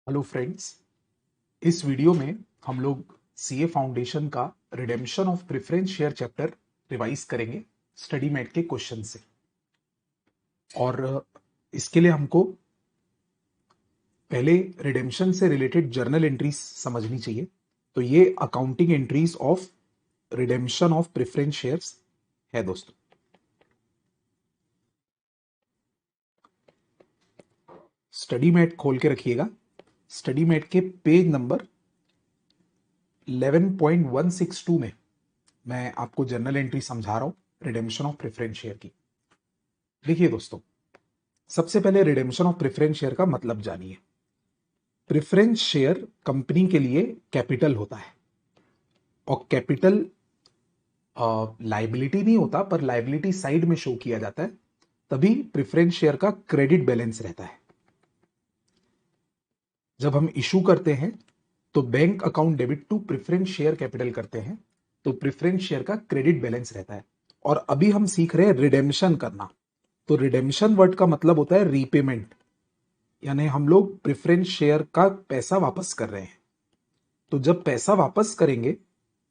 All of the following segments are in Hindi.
Hello friends. इस वीडियो में हम लोग सीए फाउंडेशन का redemption of preference share chapter revise करेंगे स्टडी मैट के क्वेश्चन से। और इसके लिए हमको पहले रिडेम्पशन से रिलेटेड जर्नल एंट्रीज समझनी चाहिए। तो ये accounting entries of redemption of preference shares है दोस्तों। स्टडी मैट खोल के रखिएगा। स्टडी मैट के पेज नंबर 11.162 में मैं आपको जर्नल एंट्री समझा रहा हूं रिडेम्पशन ऑफ प्रेफरेंस शेयर की। देखिए दोस्तों, सबसे पहले रिडेम्पशन ऑफ प्रेफरेंस शेयर का मतलब जानिए। प्रेफरेंस शेयर कंपनी के लिए कैपिटल होता है और कैपिटल लाइबिलिटी नहीं होता, पर लाइबिलिटी साइड में शो किया जाता है, तभी प्रेफरेंस शेयर का क्रेडिट बैलेंस रहता है। जब हम इशू करते हैं तो bank account debit to preference share capital करते हैं, तो प्रेफरेंस शेयर का क्रेडिट बैलेंस रहता है। और अभी हम सीख रहे हैं रिडेम्पशन करना। तो रिडेम्पशन वर्ड का मतलब होता है रीपेमेंट, यानी हम लोग प्रेफरेंस शेयर का पैसा वापस कर रहे हैं। तो जब पैसा वापस करेंगे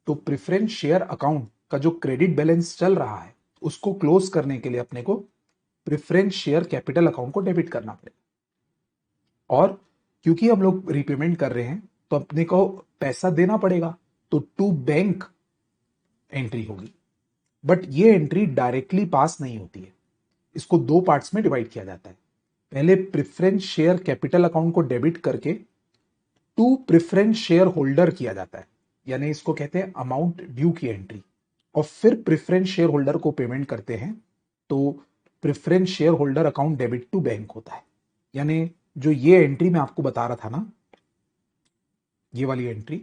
तो प्रेफरेंस शेयर अकाउंट का जो क्रेडिट बैलेंस चल रहा है उसको क्लोज करने के लिए अपने को प्रेफरेंस शेयर कैपिटल अकाउंट को डेबिट करना पड़ेगा। और क्योंकि हम लोग रीपेमेंट कर रहे हैं तो अपने को पैसा देना पड़ेगा, तो टू बैंक एंट्री होगी। बट ये एंट्री डायरेक्टली पास नहीं होती है, इसको दो पार्ट्स में डिवाइड किया जाता है। पहले प्रेफरेंस शेयर कैपिटल अकाउंट को डेबिट करके टू प्रेफरेंस शेयर होल्डर किया जाता है, यानी इसको कहते हैं अमाउंट ड्यू की एंट्री। और फिर प्रेफरेंस शेयर होल्डर को पेमेंट करते हैं, तो preference share holder account debit to bank होता है। यानी जो ये एंट्री मैं आपको बता रहा था ना, ये वाली एंट्री,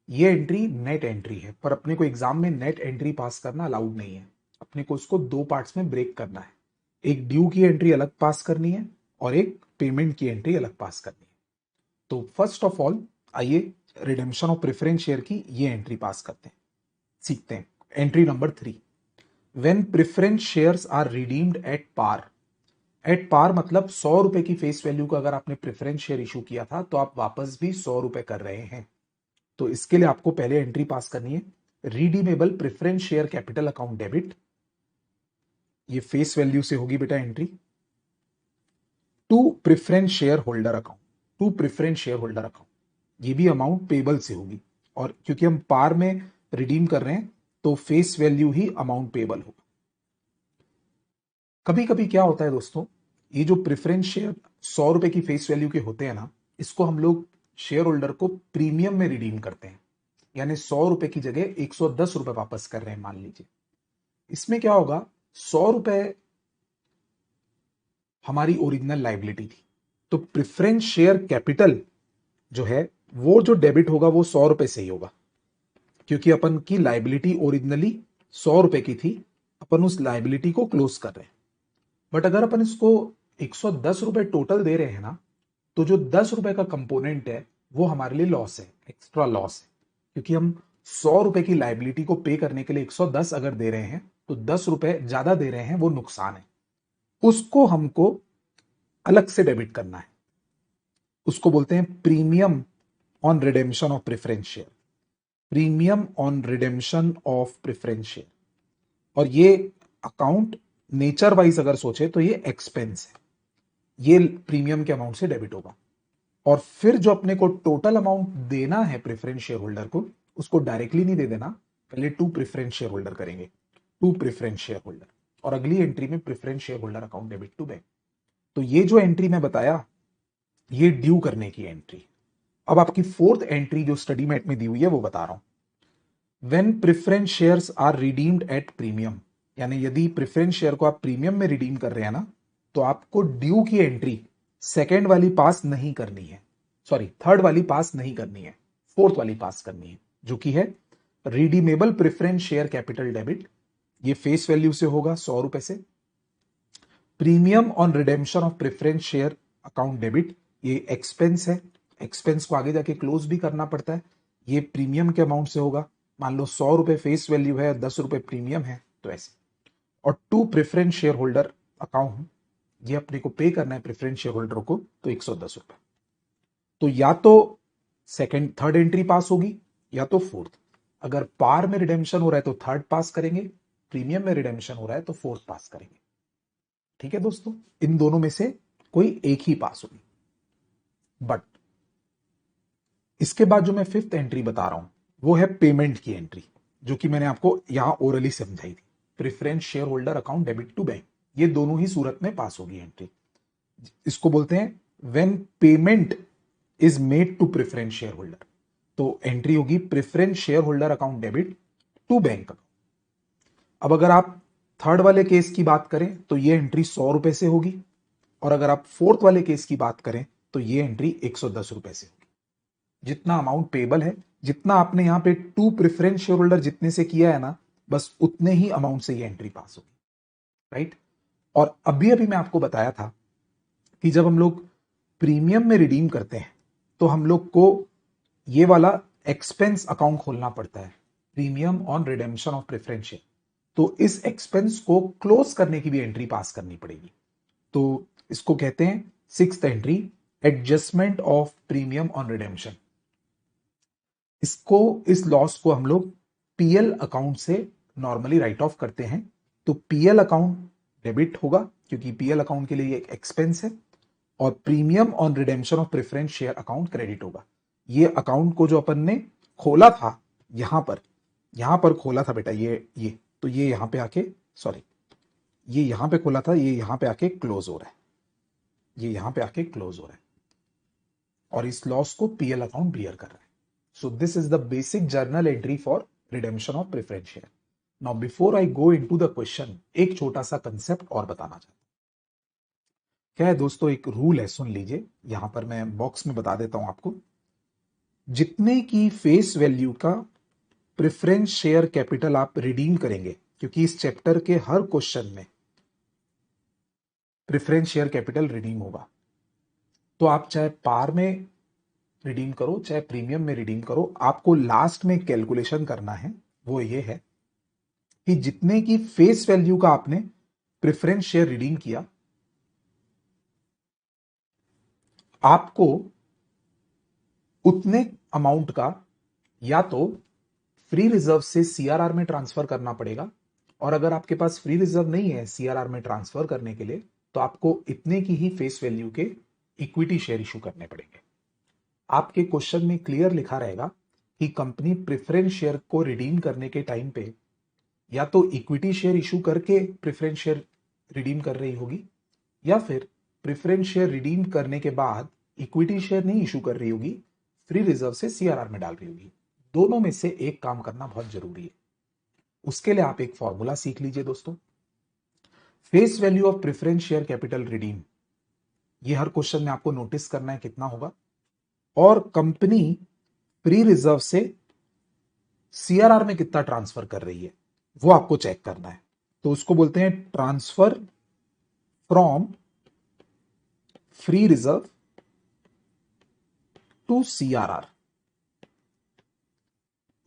ये एंट्री नेट एंट्री है, पर अपने को एग्जाम में नेट एंट्री पास करना अलाउड नहीं है। अपने को उसको दो पार्ट्स में ब्रेक करना है। एक ड्यू की एंट्री अलग पास करनी है और एक पेमेंट की एंट्री अलग पास करनी है। तो फर्स्ट ऑफ ऑल आइए रिडेम्पशन ऑफ प्रेफरेंस शेयर की ये एंट्री पास करते हैं, सीखते हैं। Entry number 3, when preference shares are redeemed at par. At par मतलब 100 रुपए की फेस वैल्यू का अगर आपने प्रेफरेंस शेयर इशू किया था तो आप वापस भी 100 रुपए कर रहे हैं। तो इसके लिए आपको पहले एंट्री पास करनी है, redeemable preference share capital account debit, ये फेस वैल्यू से होगी बेटा entry, to preference share holder account, to preference share holder account, ये भी अमाउंट पेबल से होगी। और क्योंकि हम पार में रिडीम कर रहे हैं तो फेस वैल्यू ही अमाउंट पेबल होगा। कभी कभी क्या होता है दोस्तों, ये जो प्रेफरेंस शेयर 100 रुपए की फेस वैल्यू के होते हैं ना, इसको हम लोग शेयर होल्डर को प्रीमियम में रिडीम करते हैं, यानी 100 रुपए की जगह 110 रुपए वापस कर रहे हैं मान लीजिए। इसमें क्या होगा, 100 रुपए हमारी ओरिजिनल लाइबिलिटी थी, तो प्रेफरेंस शेयर कैपिटल जो है वो जो डेबिट होगा वो 100 रुपए से ही होगा, क्योंकि अपन की लाइबिलिटी ओरिजिनली 100 रुपए की थी, अपन उस लाइबिलिटी को क्लोज कर रहे हैं। बट अगर अपन इसको 110 रुपए टोटल दे रहे हैं ना, तो जो 10 रुपए का कंपोनेंट है वो हमारे लिए लॉस है, एक्स्ट्रा लॉस है। क्योंकि हम 100 रुपए की लाइबिलिटी को पे करने के लिए 110 अगर दे रहे हैं तो 10 रुपए ज्यादा दे रहे हैं, वो नुकसान है। उसको हमको अलग से डेबिट करना है, उसको बोलते हैं premium on redemption of preference share, premium on redemption of preference share. और ये अकाउंट नेचर वाइज अगर सोचे तो ये एक्सपेंस है, ये प्रीमियम के अमाउंट से डेबिट होगा। और फिर जो अपने को टोटल अमाउंट देना है प्रेफरेंस शेयर होल्डर को, उसको डायरेक्टली नहीं दे देना, पहले टू प्रेफरेंस शेयर होल्डर करेंगे, टू प्रेफरेंस शेयर होल्डर, और अगली एंट्री में preference share holder account debit to bank. तो ये जो एंट्री मैं बताया, ये ड्यू करने की एंट्री। अब आपकी फोर्थ एंट्री जो स्टडी मैट में दी हुई है वो बता रहा हूं। When preference shares are redeemed at premium, यानी यदि प्रेफरेंस शेयर को आप प्रीमियम में रिडीम कर रहे हैं ना, तो आपको ड्यू की एंट्री सेकेंड वाली पास नहीं करनी है, सॉरी थर्ड वाली पास नहीं करनी है, फोर्थ वाली पास करनी है, जो कि है redeemable preference share capital debit. ये फेस वैल्यू से होगा 100 रुपए से। Premium on redemption of preference share account debit, ये एक्सपेंस है, एक्सपेंस को आगे जाके क्लोज भी करना पड़ता है, ये प्रीमियम के अमाउंट से होगा। मान लो 100 रुपए फेस वैल्यू है, 10 रुपए प्रीमियम है, तो ऐसे। और to preference share holder account, ये अपने को पे करना है प्रेफरेंस शेयर होल्डर को, तो 110 रुपए। तो या तो सेकंड थर्ड एंट्री पास होगी या तो फोर्थ। अगर पार में रिडेम्पशन हो रहा है तो थर्ड पास करेंगे, प्रीमियम में रिडेम्पशन हो रहा है तो फोर्थ पास करेंगे। ठीक है दोस्तों, इन दोनों में से कोई एक ही पास होगी। बट इसके बाद जो मैं फिफ्थ एंट्री बता रहा हूं वो है पेमेंट की एंट्री, जो कि मैंने आपको यहां ओरली समझाई थी। Preference share holder account debit to bank, ये दोनों ही सूरत में पास होगी एंट्री। इसको बोलते हैं when payment is made to preference share holder. तो एंट्री होगी preference share holder account debit to bank. अब अगर आप थर्ड वाले केस की बात करें तो ये एंट्री 100 रुपए से होगी, और अगर आप फोर्थ वाले केस की बात करें तो ये एंट्री 110 रुपए से होगी। जितना अमाउंट पेबल है, जितना आपने यहां पे टू प्रेफरेंस शेयर होल्डर जितने से किया है ना, बस उतने ही अमाउंट से ये एंट्री पास होगी, राइट। और अभी अभी मैं आपको बताया था कि जब हम लोग प्रीमियम में रिडीम करते हैं तो हम लोग को ये वाला एक्सपेंस अकाउंट खोलना पड़ता है, premium on redemption of preference share. तो इस एक्सपेंस को क्लोज करने की भी एंट्री पास करनी पड़ेगी। तो इसको कहते हैं sixth entry, adjustment of premium on redemption. इसको, इस लॉस को हम लोग पीएल अकाउंट से नॉर्मली राइट ऑफ करते हैं। तो पीएल अकाउंट डेबिट होगा क्योंकि पीएल अकाउंट के लिए एक एक्सपेंस है, और premium on redemption of preference share account credit होगा। ये अकाउंट को जो अपन ने खोला था यहां पर खोला था बेटा, ये तो ये यहां पे आके, सॉरी, ये यहां पे खोला था, ये यहां पे आके क्लोज हो रहा है, ये यहां पे आके क्लोज हो रहा है, और इस लॉस को पीएल अकाउंट बियर कर रहा है। सो this is the basic journal entry for redemption of preference share. Now before I go into the question, एक छोटा सा कंसेप्ट और बताना चाहता हूं। क्या है दोस्तों, एक रूल है, सुन लीजिए, यहां पर मैं बॉक्स में बता देता हूं आपको। जितने की फेस वैल्यू का प्रेफरेंस शेयर कैपिटल आप रिडीम करेंगे, क्योंकि इस चैप्टर के हर क्वेश्चन में प्रेफरेंस शेयर कैपिटल रिडीम होगा, तो आप चाहे पार में रिडीम करो चाहे प्रीमियम में रिडीम करो, आपको लास्ट में कैलकुलेशन करना है, वो ये है कि जितने की फेस वैल्यू का आपने प्रेफरेंस शेयर रिडीम किया, आपको उतने अमाउंट का या तो फ्री रिजर्व से सीआरआर में ट्रांसफर करना पड़ेगा, और अगर आपके पास फ्री रिजर्व नहीं है सीआरआर में ट्रांसफर करने के लिए, तो आपको इतने की ही फेस वैल्यू के इक्विटी शेयर इशू करने पड़ेंगे। आपके क्वेश्चन में क्लियर लिखा रहेगा कि कंपनी प्रेफरेंस शेयर को रिडीम करने के टाइम पे या तो इक्विटी शेयर इशू करके प्रेफरेंस शेयर रिडीम कर रही होगी, या फिर प्रेफरेंस शेयर रिडीम करने के बाद इक्विटी शेयर नहीं इशू कर रही होगी, फ्री रिजर्व से सीआरआर में डाल रही होगी। दोनों में से एक काम करना बहुत जरूरी है। उसके लिए आप एक फॉर्मूला सीख लीजिए दोस्तों। Face value of preference share capital redeem, ये हर क्वेश्चन में आपको नोटिस करना है कितना होगा, और कंपनी फ्री रिजर्व से सीआरआर में कितना ट्रांसफर कर रही है वो आपको चेक करना है। तो उसको बोलते हैं transfer from free reserve to CRR.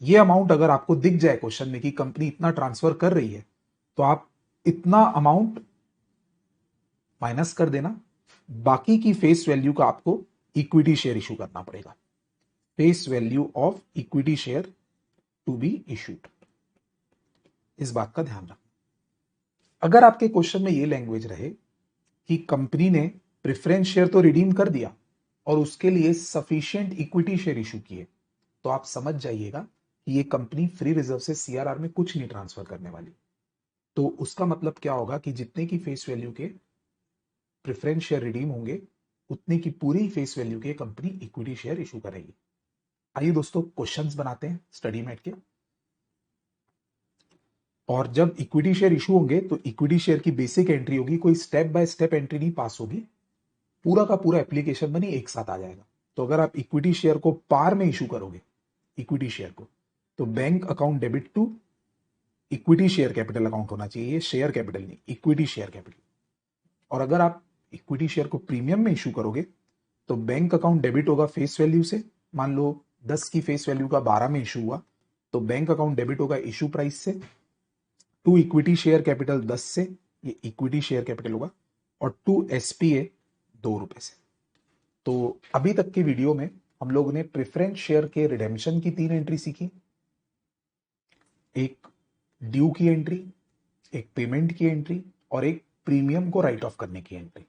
ये अमाउंट अगर आपको दिख जाए क्वेश्चन में कि कंपनी इतना ट्रांसफर कर रही है, तो आप इतना अमाउंट माइनस कर देना, बाकी की फेस वैल्यू का आपको इक्विटी शेयर इशू करना पड़ेगा। Face value of equity share to be issued, इस बात का ध्यान रखना। अगर आपके क्वेश्चन में ये लैंग्वेज रहे कि कंपनी ने प्रेफरेंस शेयर तो रिडीम कर दिया और उसके लिए सफिशिएंट इक्विटी शेयर इशू किए, तो आप समझ जाइएगा कि ये कंपनी फ्री रिजर्व से सीआरआर में कुछ नहीं ट्रांसफर करने वाली। तो उसका मतलब क्या होगा कि जितने की फेस वैल्यू के प्रेफरेंस शेयर रिडीम होंगे, उतने की पूरी फेस वैल्यू के कंपनी इक्विटी शेयर इशू करेगी। आइए दोस्तों क्वेश्चंस बनाते हैं स्टडी मैट के। और जब इक्विटी शेयर इशू होंगे तो इक्विटी शेयर की बेसिक एंट्री होगी, कोई स्टेप बाय स्टेप एंट्री नहीं पास होगी, पूरा का पूरा एप्लीकेशन बनी एक साथ आ जाएगा। तो अगर आप इक्विटी शेयर को पार में इशू करोगे, इक्विटी शेयर को, तो bank account debit to equity share capital account होना चाहिए, ये शेयर कैपिटल नहीं, इक्विटी शेयर कैपिटल। और अगर आप इक्विटी शेयर को प्रीमियम में इशू करोगे तो बैंक अकाउंट डेबिट होगा फेस वैल्यू से, मान लो 10 की फेस वैल्यू का 12 में इशू हुआ, तो बैंक अकाउंट डेबिट होगा इशू प्राइस से, टू इक्विटी शेयर कैपिटल 10 से, ये इक्विटी शेयर कैपिटल होगा, और टू एसपीए 2 रुपए से। तो अभी तक के वीडियो में हम लोगों ने प्रेफरेंस शेयर के रिडेम्पशन की 3 एंट्री सीखी, एक ड्यू की एंट्री, एक पेमेंट की एंट्री और एक प्रीमियम को राइट ऑफ करने की एंट्री।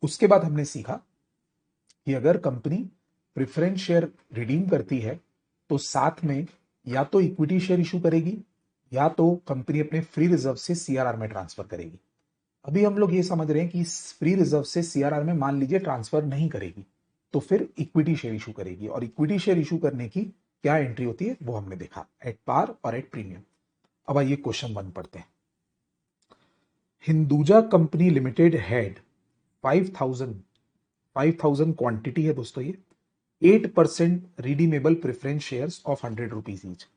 उसके बाद हमने सीखा कि अगर कंपनी प्रेफरेंस शेयर रिडीम करती है तो साथ में या तो इक्विटी शेयर इशू करेगी या तो कंपनी अपने फ्री रिजर्व से सीआरआर में ट्रांसफर करेगी। अभी हम लोग ये समझ रहे हैं कि फ्री रिजर्व से सीआरआर में मान लीजिए ट्रांसफर नहीं करेगी तो फिर इक्विटी शेयर इशू करेगी, और इक्विटी शेयर इशू करने की क्या एंट्री होती है वो हमने देखा, एट पार और एट प्रीमियम। अब आइए क्वेश्चन 1 पढ़ते हैं। Hinduja company limited had 5000 quantity है दोस्तों, ये 8% redeemable preference shares of 100 rupees each.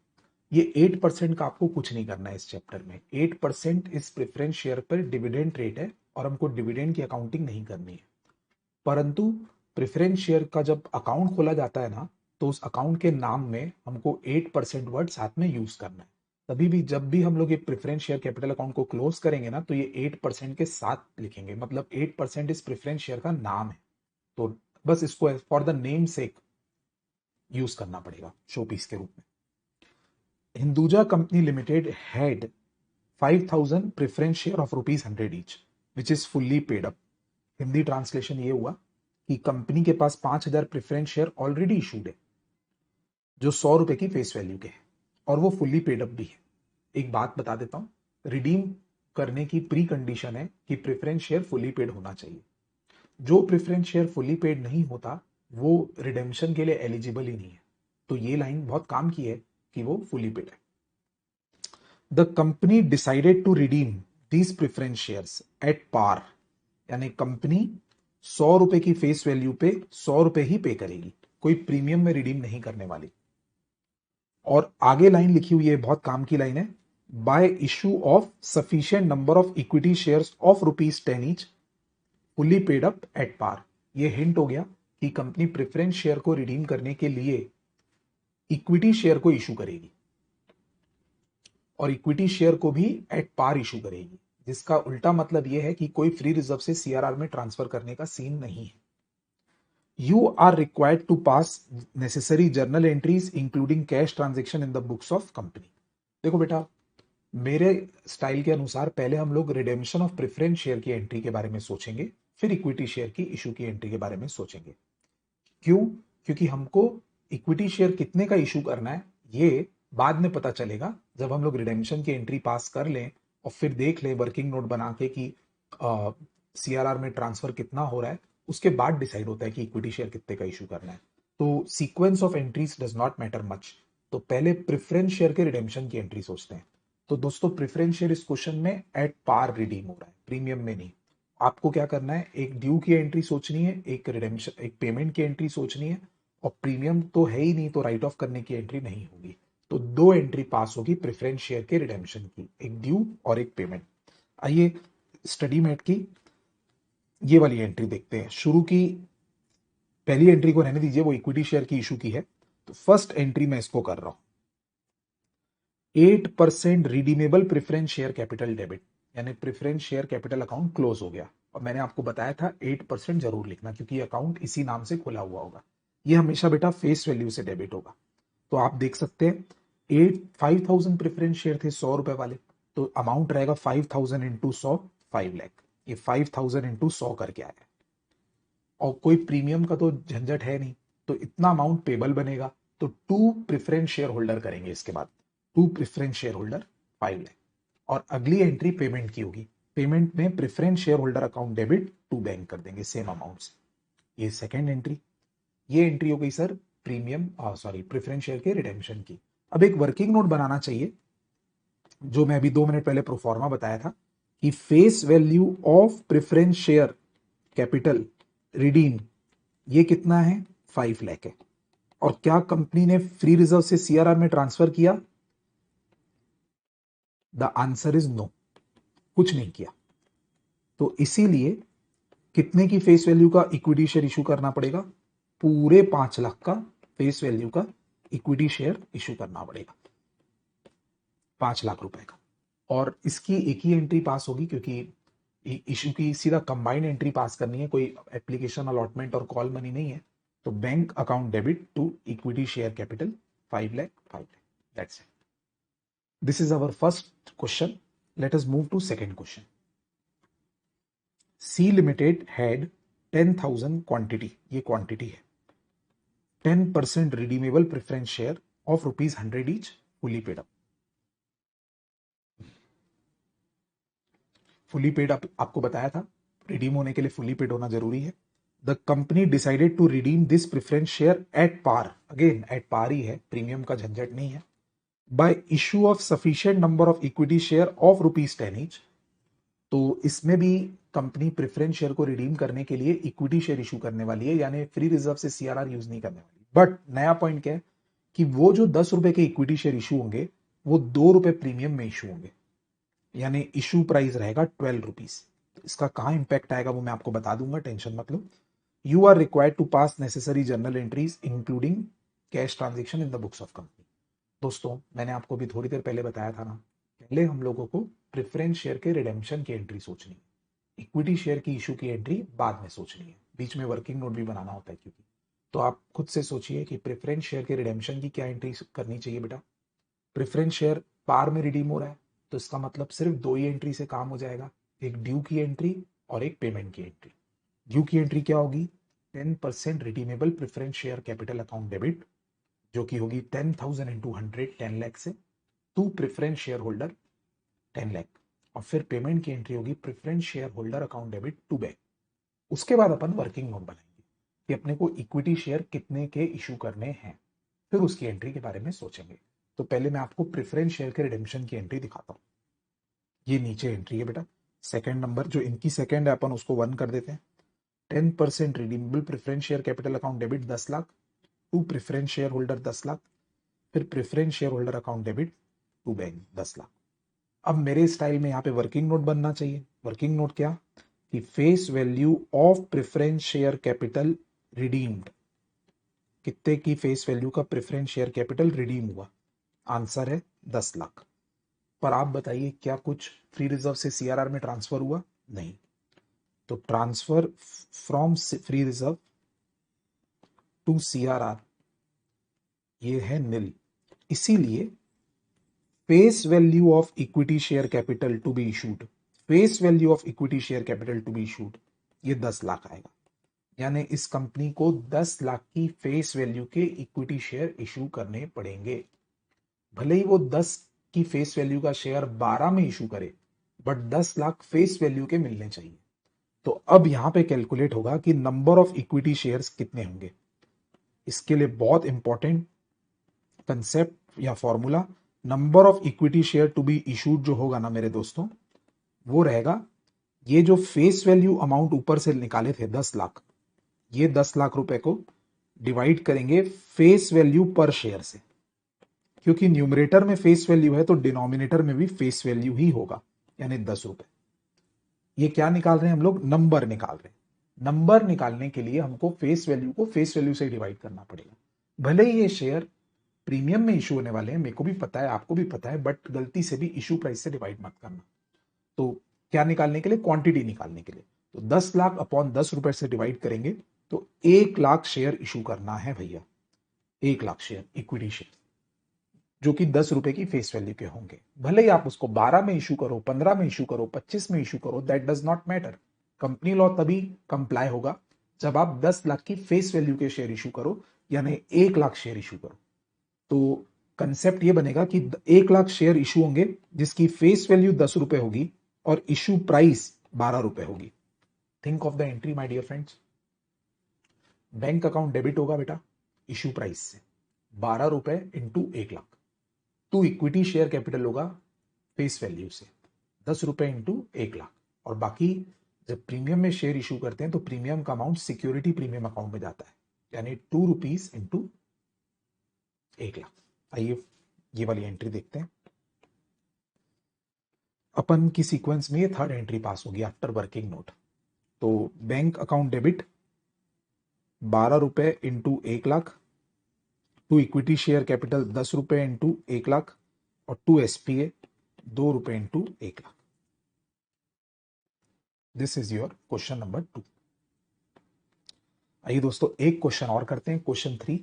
ये 8% का आपको कुछ नहीं करना है इस चैप्टर में। 8% इस प्रेफरेंस शेयर पर डिविडेंड रेट है और हमको डिविडेंड की अकाउंटिंग नहीं करनी है। परंतु प्रेफरेंस शेयर का जब अकाउंट खोला जाता है ना, तो उस अकाउंट के नाम में हमको 8% वर्ड साथ में यूज करना है। तभी भी जब भी हम लोग ये प्रेफरेंस शेयर कैपिटल अकाउंट को क्लोज करेंगे ना, तो ये 8% के साथ लिखेंगे, मतलब 8% इस प्रेफरेंस शेयर का नाम है। तो बस इसको for the name sec use करना पड़ेगा शो पीस के रूप में। Hinduja company limited had 5000 preference share of ₹100 each which is fully paid up. Hindi translation ये हुआ कि कंपनी के पास 5000 प्रेफरेंस शेयर ऑलरेडी इशूड है जो ₹100 की फेस वैल्यू के हैं और वो फुल्ली पेड अप भी है। एक बात बता देता हूं, रिडीम करने की प्री कंडीशन है कि प्रेफरेंस शेयर फुल्ली पेड होना चाहिए। जो प्रेफरेंस शेयर फुल्ली पेड नहीं होता वो रिडेम्पशन के लिए एलिजिबल ही नहीं है। तो ये लाइन बहुत काम की है कि वो फुल्ली पेड है। The company decided to redeem these preference shares at par, यानी कंपनी ₹100 की फेस वैल्यू पे ₹100 ही पे करेगी, कोई प्रीमियम में रिडीम नहीं करने वाली। और आगे लाइन लिखी हुई है, बहुत काम की लाइन है, by issue of sufficient number of equity shares of ₹10 each fully paid up at par. ये हिंट हो गया कि कंपनी प्रेफरेंस शेयर को रिडीम करने के लिए इक्विटी शेयर को इशू करेगी और इक्विटी शेयर को भी एट पार इशू करेगी, जिसका उल्टा मतलब यह है कि कोई फ्री रिजर्व से सीआरआर में ट्रांसफर करने का सीन नहीं है। You are required to pass necessary journal entries including cash transaction in the books of company. देखो बेटा, मेरे स्टाइल के अनुसार पहले हम लोग रिडेम्पशन ऑफ प्रेफरेंस शेयर की एंट्री के बारे में सोचेंगे, फिर इक्विटी शेयर की इशू की एंट्री के बारे में सोचेंगे। क्यों? क्योंकि हमको इक्विटी शेयर कितने का इशू करना है ये बाद में पता चलेगा जब हम लोग रिडेम्पशन की एंट्री पास कर लें और फिर देख लें वर्किंग नोट बना के कि सीआरआर में ट्रांसफर कितना हो रहा है। उसके बाद डिसाइड होता है कि इक्विटी शेयर कितने का इशू करना है। तो sequence of entries does not matter much. तो पहले प्रेफरेंस शेयर के रिडेम्पशन की एंट्री सोचते हैं। तो दोस्तों, प्रेफरेंस शेयर इस क्वेश्चन में एट पार रिडीम हो रहा है, प्रीमियम में नहीं। आपको क्या करना है, एक ड्यू की एंट्री सोचनी है, एक रिडेम्पशन एक पेमेंट की एंट्री सोचनी है, और प्रीमियम तो है ही नहीं तो राइट ऑफ करने की एंट्री नहीं होगी। तो 2 एंट्री पास होगी प्रेफरेंस शेयर के रिडेम्पशन की, एक ड्यू और एक पेमेंट। आइए स्टडी मेट की ये वाली एंट्री देखते हैं। शुरू की पहली एंट्री को रहने दीजिए, वो इक्विटी शेयर की इशू की है। तो फर्स्ट एंट्री मैं इसको कर रहा हूं, 8% redeemable preference share capital debit, यानी preference share capital account close हो गया। और मैंने आपको बताया था 8% जरूर लिखना, क्योंकि अकाउंट इसी नाम से खुला हुआ होगा। ये हमेशा बेटा फेस वैल्यू से डेबिट होगा। तो आप देख सकते हैं 5000 प्रेफरेंस शेयर थे ₹100 वाले, तो अमाउंट रहेगा 5000 इंटू 100, 5 लाख। ये 5000 इंटू 100 करके आया, और कोई प्रीमियम का तो झंझट है नहीं, तो इतना अमाउंट पेबल बनेगा। तो 2 प्रेफरेंस शेयर होल्डर करेंगे इसके बाद, 2 प्रेफरेंस शेयर होल्डर 5 लाख। और अगली एंट्री पेमेंट की होगी, पेमेंट में preference share holder account debit to bank कर देंगे सेम अमाउंट से। ये सेकेंड एंट्री। ये एंट्री हो गई सर प्रीमियम प्रेफरेंस शेयर के रिडेम्पशन की। अब एक वर्किंग नोट बनाना चाहिए, जो मैं अभी 2 मिनट पहले प्रोफॉर्मा बताया था कि face value of preference share capital redeem ये कितना है, 5 लाख है। और क्या कंपनी ने फ्री रिजर्व से सीआरआर में ट्रांसफर किया? द आंसर इज नो, कुछ नहीं किया। तो इसीलिए कितने की फेस वैल्यू का इक्विटी शेयर इशू करना पड़ेगा? पूरे 5 लाख का फेस वैल्यू का इक्विटी शेयर इशू करना पड़ेगा, 5 लाख रुपए का। और इसकी एक ही एंट्री पास होगी, क्योंकि इशू की सीधा कंबाइंड एंट्री पास करनी है, कोई एप्लीकेशन अलॉटमेंट और कॉल मनी नहीं है। तो bank account debit to equity share capital 5 lakh 5 lakh, that's it. This is our first question. Let us move to second question. C limited had 10,000 quantity, ये क्वांटिटी है, 10% redeemable preference share of ₹100 each, fully paid up. Fully paid up आपको बताया था, रिडीम होने के लिए फुली पेड होना जरूरी है। The company decided to redeem this preference share at par, again at par ही है, प्रीमियम का झंझट नहीं है, by issue of sufficient number of equity share of ₹10 each. तो इसमें भी कंपनी प्रेफरेंस शेयर को रिडीम करने के लिए इक्विटी शेयर इशू करने वाली है, यानी फ्री रिजर्व से सीआरआर यूज नहीं करने वाली। बट नया पॉइंट क्या है कि वो जो ₹10 के इक्विटी शेयर इशू होंगे वो ₹2 प्रीमियम में इशू होंगे, यानी इशू प्राइस रहेगा ₹12। तो इसका कहां इंपैक्ट आएगा वो मैं आपको बता दूंगा, टेंशन मत लो। You are required to pass necessary journal entries including cash transaction in the books of company. दोस्तों मैंने आपको भी थोड़ी देर पहले बताया था ना, पहले हम लोगों को प्रेफरेंस शेयर के रिडेम्पशन की एंट्री सोचनी है, इक्विटी शेयर की इशू की एंट्री बाद में सोचनी है, बीच में वर्किंग नोट भी बनाना होता है क्योंकि। तो आप खुद से सोचिए कि प्रेफरेंस शेयर के रिडेम्पशन की क्या एंट्री करनी चाहिए बेटा। प्रेफरेंस शेयर पार में रिडीम हो रहा है तो इसका मतलब सिर्फ दो ही एंट्री से काम हो जाएगा, एक ड्यू की एंट्री और एक पेमेंट की एंट्री। ड्यू की एंट्री क्या होगी, 10% redeemable preference share capital account debit, जो कि होगी 10,000 इंटू 100, 10 लाख से, to preference share holder 10 lakh. और फिर पेमेंट की एंट्री होगी preference share holder account debit to bank. उसके बाद अपन वर्किंग नोट बनाएंगे कि अपने को इक्विटी शेयर कितने के इशू करने हैं, फिर उसकी एंट्री के बारे में सोचेंगे। तो पहले मैं आपको प्रेफरेंस शेयर के रिडेम्पशन की एंट्री दिखाता हूं। ये नीचे एंट्री है बेटा, सेकंड नंबर जो इनकी सेकंड है अपन उसको 1 कर देते हैं। 10% redeemable preference share capital account debit 10 lakh, to preference share holder 10 lakh, फिर preference share holder account debit to bank 10 lakh. अब मेरे स्टाइल में यहाँ पे वर्किंग नोट बनना चाहिए। वर्किंग नोट क्या कि face value of preference share capital redeemed, कितने की फेस वैल्यू का प्रेफरेंस शेयर कैपिटल रिडीम हुआ, आंसर है 10 लाख। पर आप बताइए क्या कुछ फ्री रिजर्व से सीआरआर में ट्रांसफर हुआ, नहीं। तो transfer from free reserve to CRR ये है नील, इसीलिए face value of equity share capital to be issued, face value of equity share capital to be issued ये 10 लाख आएगा, यानी इस कंपनी को 10 लाख की फेस वैल्यू के इक्विटी शेयर इशू करने पड़ेंगे। भले ही वो 10 की फेस वैल्यू का शेयर 12 में इशू करे, बट 10 लाख फेस वैल्यू के मिलने चाहिए। तो अब यहां पे कैलकुलेट होगा कि नंबर ऑफ इक्विटी शेयर्स कितने होंगे। इसके लिए बहुत इंपॉर्टेंट कंसेप्ट या formula, number of equity share to be issued जो होगा ना मेरे दोस्तों, वो रहेगा ये जो फेस वैल्यू अमाउंट ऊपर से निकाले थे 10 लाख, ये 10 लाख रुपए को डिवाइड करेंगे फेस वैल्यू पर शेयर से, क्योंकि न्यूमरेटर में फेस वैल्यू है तो डिनोमिनेटर में भी फेस वैल्यू ही होगा, यानी 10 रुपए। ये क्या निकाल रहे हैं हम लोग, नंबर निकाल रहे हैं। नंबर निकालने के लिए हमको फेस वैल्यू को फेस वैल्यू से डिवाइड करना पड़ेगा। भले ही ये शेयर प्रीमियम में इशू होने वाले हैं, मेरे को भी पता है आपको भी पता है, बट गलती से भी इशू प्राइस से डिवाइड मत करना। तो क्या निकालने के लिए, क्वांटिटी निकालने के लिए, तो 10 लाख अपॉन 10 रुपए से डिवाइड करेंगे तो 1 लाख शेयर इशू करना है भैया, 1 लाख शेयर इक्विटी शेयर, जो कि 10 रुपए की फेस वैल्यू के होंगे। भले ही आप उसको 12 में इशू करो, 15 में इशू करो, 25 में इशू करो, that does not matter. Company law तभी कंप्लाई होगा जब आप 10 लाख की फेस वैल्यू के शेयर इशू करो, यानी 1 लाख शेयर इशू करो। तो कंसेप्ट ये बनेगा कि 1 लाख शेयर इशू होंगे जिसकी फेस वैल्यू 10 रुपए होगी और इशू प्राइस 12 रुपए होगी। Think of the entry my dear friends, bank account debit होगा बेटा इशू प्राइस से 12 रुपए into 1 lakh, to equity share capital होगा फेस वैल्यू से 10 रुपए इंटू 1 लाख, और बाकी जब प्रीमियम में शेयर इशू करते हैं तो प्रीमियम का अमाउंट सिक्योरिटी प्रीमियम अकाउंट में जाता है, यानी ₹2 इंटू 1 लाख। आइए ये वाली एंट्री देखते हैं। अपन की सीक्वेंस में ये थर्ड एंट्री पास होगी आफ्टर वर्किंग नोट। तो बैंक अकाउंट डेबिट 12 रुपए into 1 lakh, to equity share capital 10 रुपए इंटू 1 लाख, और टू एसपीए 2 रुपए into 1 lakh. This is your question number 2। आइए दोस्तों एक क्वेश्चन और करते हैं, question 3।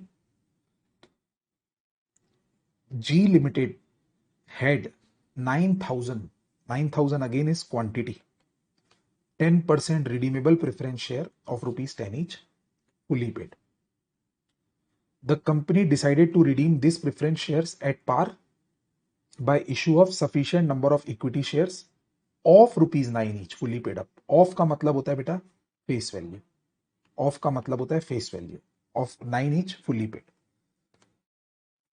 G limited had 9,000 again is quantity, 10% redeemable preference share of rupees 10 each, fully paid. The company decided to redeem these preference shares at par by issue of sufficient number of equity shares of rupees 9 each, fully paid up. Off का मतलब होता है बेटा फेस वैल्यू, ऑफ का मतलब होता है face value of 9 each fully paid.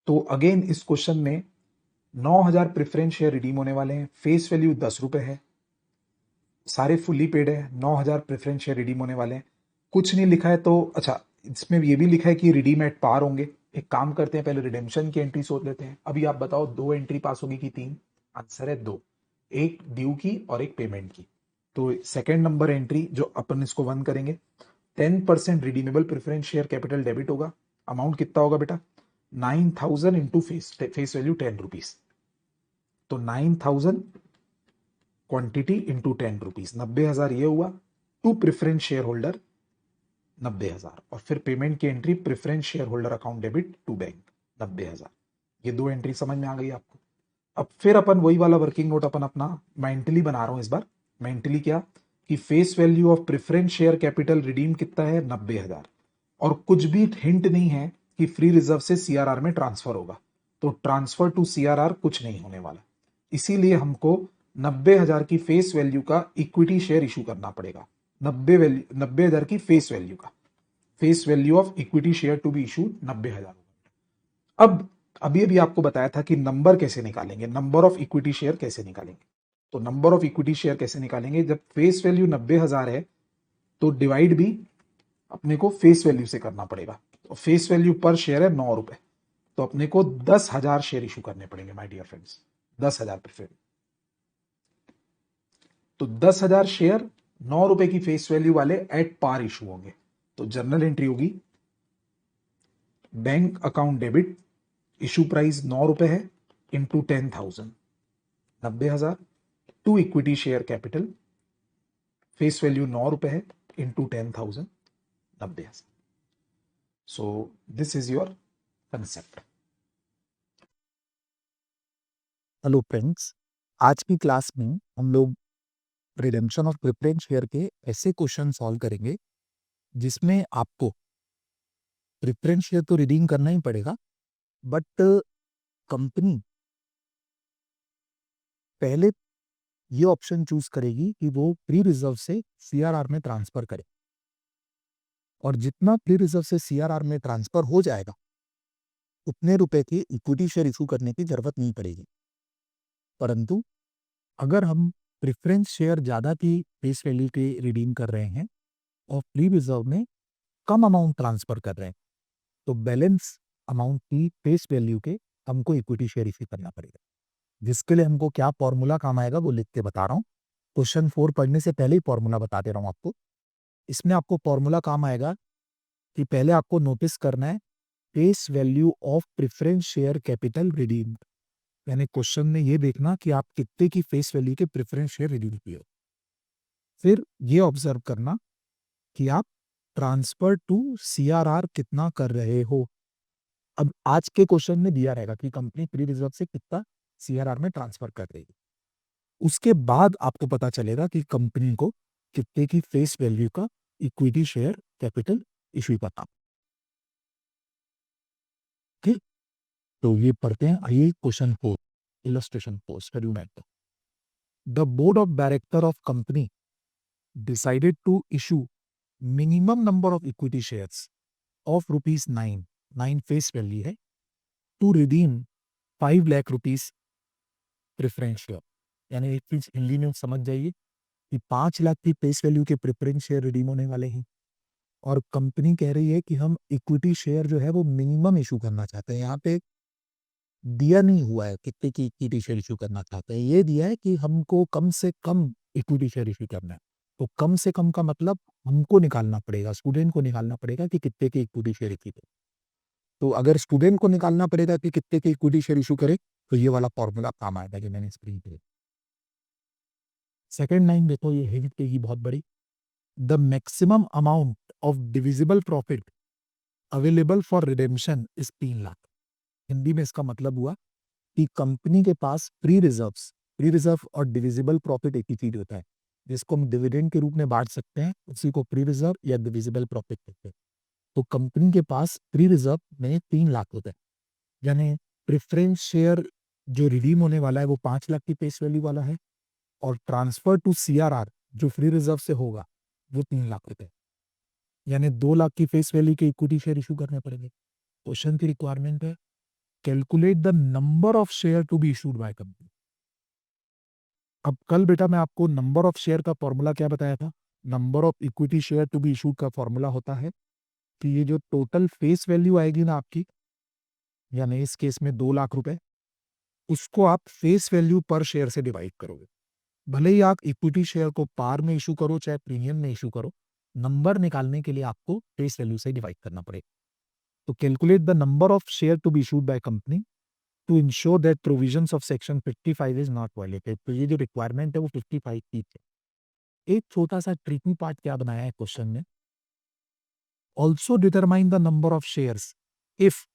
तो अगेन इस क्वेश्चन में 9,000 प्रेफरेंस शेयर रिडीम होने वाले हैं, फेस वैल्यू 10 रुपए है, सारे फुल्ली पेड है, 9,000 प्रेफरेंस शेयर रिडीम होने वाले हैं। कुछ नहीं लिखा है तो अच्छा, इसमें ये भी लिखा है कि रिडीम एट पार होंगे। एक काम करते हैं, पहले रिडेम्पशन की एंट्री सोच लेते हैं। अभी आप बताओ 2 एंट्री पास होगी कि 3? आंसर है 2, एक ड्यू की और एक पेमेंट की। तो सेकेंड नंबर एंट्री जो अपन इसको 1 करेंगे, 10% redeemable preference share capital debit होगा। अमाउंट कितना होगा बेटा? 9,000 इंटू फेस वैल्यू 10 रुपीज। तो 9,000 क्वांटिटी इंटू 10 रुपीज, 90,000 ये हुआ। टू प्रेफरेंस शेयर होल्डर 90,000, और फिर पेमेंट की entry preference share holder account debit to bank 90,000। ये 2 एंट्री समझ में आ गई आपको। अब फिर अपन वही वाला वर्किंग नोट अपन अपना मेंटली बना रहा हूं इस बार। मेंटली क्या कि face value of preference share capital redeem कितना है? 90,000, और कुछ भी हिंट नहीं है कि फ्री रिजर्व से सीआरआर में ट्रांसफर होगा। तो ट्रांसफर टू सीआरआर कुछ नहीं होने वाला, इसीलिए हमको 90,000 की फेस वैल्यू का इक्विटी शेयर इशू करना पड़ेगा। 90,000 की फेस वैल्यू का, face value of equity share to be issued 90,000। अब अभी अभी आपको बताया था कि नंबर कैसे निकालेंगे, नंबर ऑफ इक्विटी शेयर कैसे निकालेंगे। तो नंबर ऑफ इक्विटी शेयर कैसे निकालेंगे? जब फेस वैल्यू 90,000 है तो डिवाइड भी अपने को फेस वैल्यू से करना पड़ेगा। तो फेस वैल्यू पर शेयर है 9 रुपए, तो अपने को 10,000 शेयर इशू करने पड़ेंगे माय डियर फ्रेंड्स, 10,000 प्रेफरेंस। तो 10,000 शेयर 9 रुपए की फेस वैल्यू वाले एट पार इशू होंगे। तो जर्नल एंट्री होगी bank account debit, issue price 9 रुपए है, into 10,000, 90,000, to equity share capital, face value 9 रुपए है, into 10,000, 90,000। So this is your concept. Hello friends, आज की क्लास में हम लोग रिडेम्पशन ऑफ प्रेफरेंस शेयर के ऐसे क्वेश्चन सॉल्व करेंगे जिसमें आपको प्रेफरेंस शेयर तो रिडीम करना ही पड़ेगा, बट कंपनी पहले ये ऑप्शन चूज करेगी कि वो प्री रिजर्व से सीआरआर में ट्रांसफर करे, और जितना प्री रिजर्व से सीआरआर में ट्रांसफर हो जाएगा उतने रुपए की इक्विटी शेयर इशू करने की जरूरत नहीं पड़ेगी। परंतु अगर हम प्रेफरेंस शेयर ज्यादा की फेस वैल्यू के रिडीम कर रहे हैं और प्री रिजर्व में कम अमाउंट ट्रांसफर कर रहे हैं, तो बैलेंस अमाउंट की फेस वैल्यू के हमको इक्विटी शेयर इशू करना पड़ेगा, जिसके लिए हमको क्या फॉर्मूला काम आएगा वो लिख के बता रहा हूँ। क्वेश्चन 4 पढ़ने से पहले ही फॉर्मूला बता दे रहा हूँ आपको। इसमें आपको फॉर्मूला काम आएगा कि पहले आपको नोटिस करना है face value of preference share capital redeemed, यानी क्वेश्चन में ये देखना कि आप कितने की फेस वैल्यू के प्रेफरेंस शेयर रिडीम किए हो। फिर ये ऑब्जर्व करना कि आप ट्रांसफर टू सीआरआर कितना कर रहे हो। अब आज के क्वेश्चन में दिया रहेगा कि कंपनी प्री रिजर्व से कितना सीआरआर में ट्रांसफर कर रही है। उसके बाद आपको पता चलेगा कि कंपनी को कितने की फेस वैल्यू का इक्विटी शेयर कैपिटल इशू करना। ठीक, तो ये पढ़ते हैं। आइए question 4, illustration 4, experiment. The board of director of company decided to issue minimum number of equity shares of rupees 9 face value है to redeem 5 lakh rupees preference share. यानी एक चीज हिंदी में समझ जाइए कि 5 लाख की फेस वैल्यू के प्रेफरेंस शेयर रिडीम होने वाले हैं, और कंपनी कह रही है कि हम इक्विटी शेयर जो है वो मिनिमम इशू करना चाहते हैं। यहाँ पे दिया नहीं हुआ है कितने की इक्विटी शेयर इशू करना चाहते हैं, ये दिया है कि हमको कम से कम इक्विटी शेयर इशू करना है। तो कम से कम का मतलब हमको निकालना पड़ेगा, स्टूडेंट को निकालना पड़ेगा कि कितने के इक्विटी शेयर इशू करें। तो अगर स्टूडेंट को निकालना पड़ेगा कि कितने के इक्विटी शेयर इशू करे, तो ये वाला फॉर्मूला काम आएगा जो मैंने स्क्रीन पे सेकेंड लाइन देखो, ये हिंट देगी बहुत बड़ी। The maximum amount of divisible profit available for redemption is 3 lakh. Hindi में इसका मतलब हुआ कि कंपनी के पास प्री रिजर्व और डिविजिबल प्रॉफिट एक ही चीज होता है, जिसको हम डिविडेंड के रूप में बांट सकते हैं, उसी को प्री रिजर्व या डिविजिबल प्रॉफिट कहते हैं। तो कंपनी के पास प्री रिजर्व में 3 लाख होता है, यानी प्रेफरेंस शेयर जो रिडीम होने वाला है वो 5 लाख की फेस वैल्यू वाला है, और ट्रांसफर टू सीआरआर जो फ्री रिजर्व से होगा वो 3 लाख होता है, यानी 2 लाख की फेस वैल्यू के इक्विटी शेयर इशू करने पड़ेंगे। क्वेश्चन की रिक्वायरमेंट है, calculate the number of share to be issued by company. अब कल बेटा मैं आपको नंबर ऑफ शेयर का फॉर्मूला क्या बताया था? Number of equity share to be issued का फॉर्मूला होता है कि ये जो टोटल फेस वैल्यू आएगी ना आपकी, यानी इस केस में 2 लाख रुपए, उसको आप फेस वैल्यू पर शेयर से डिवाइड करोगे। भले ही आप इक्विटी शेयर को पार में इशू करो चाहे प्रीमियम में इशू करो, नंबर निकालने के लिए आपको फेस वैल्यू से डिवाइड करना पड़ेगा। तो calculate the number of share to be issued by company to ensure that provisions of section 55 is not violated. तो ये जो रिक्वायरमेंट है वो 55 की है। एक छोटा सा ट्रिकी पार्ट क्या बनाया है क्वेश्चन में, also determine the number of shares if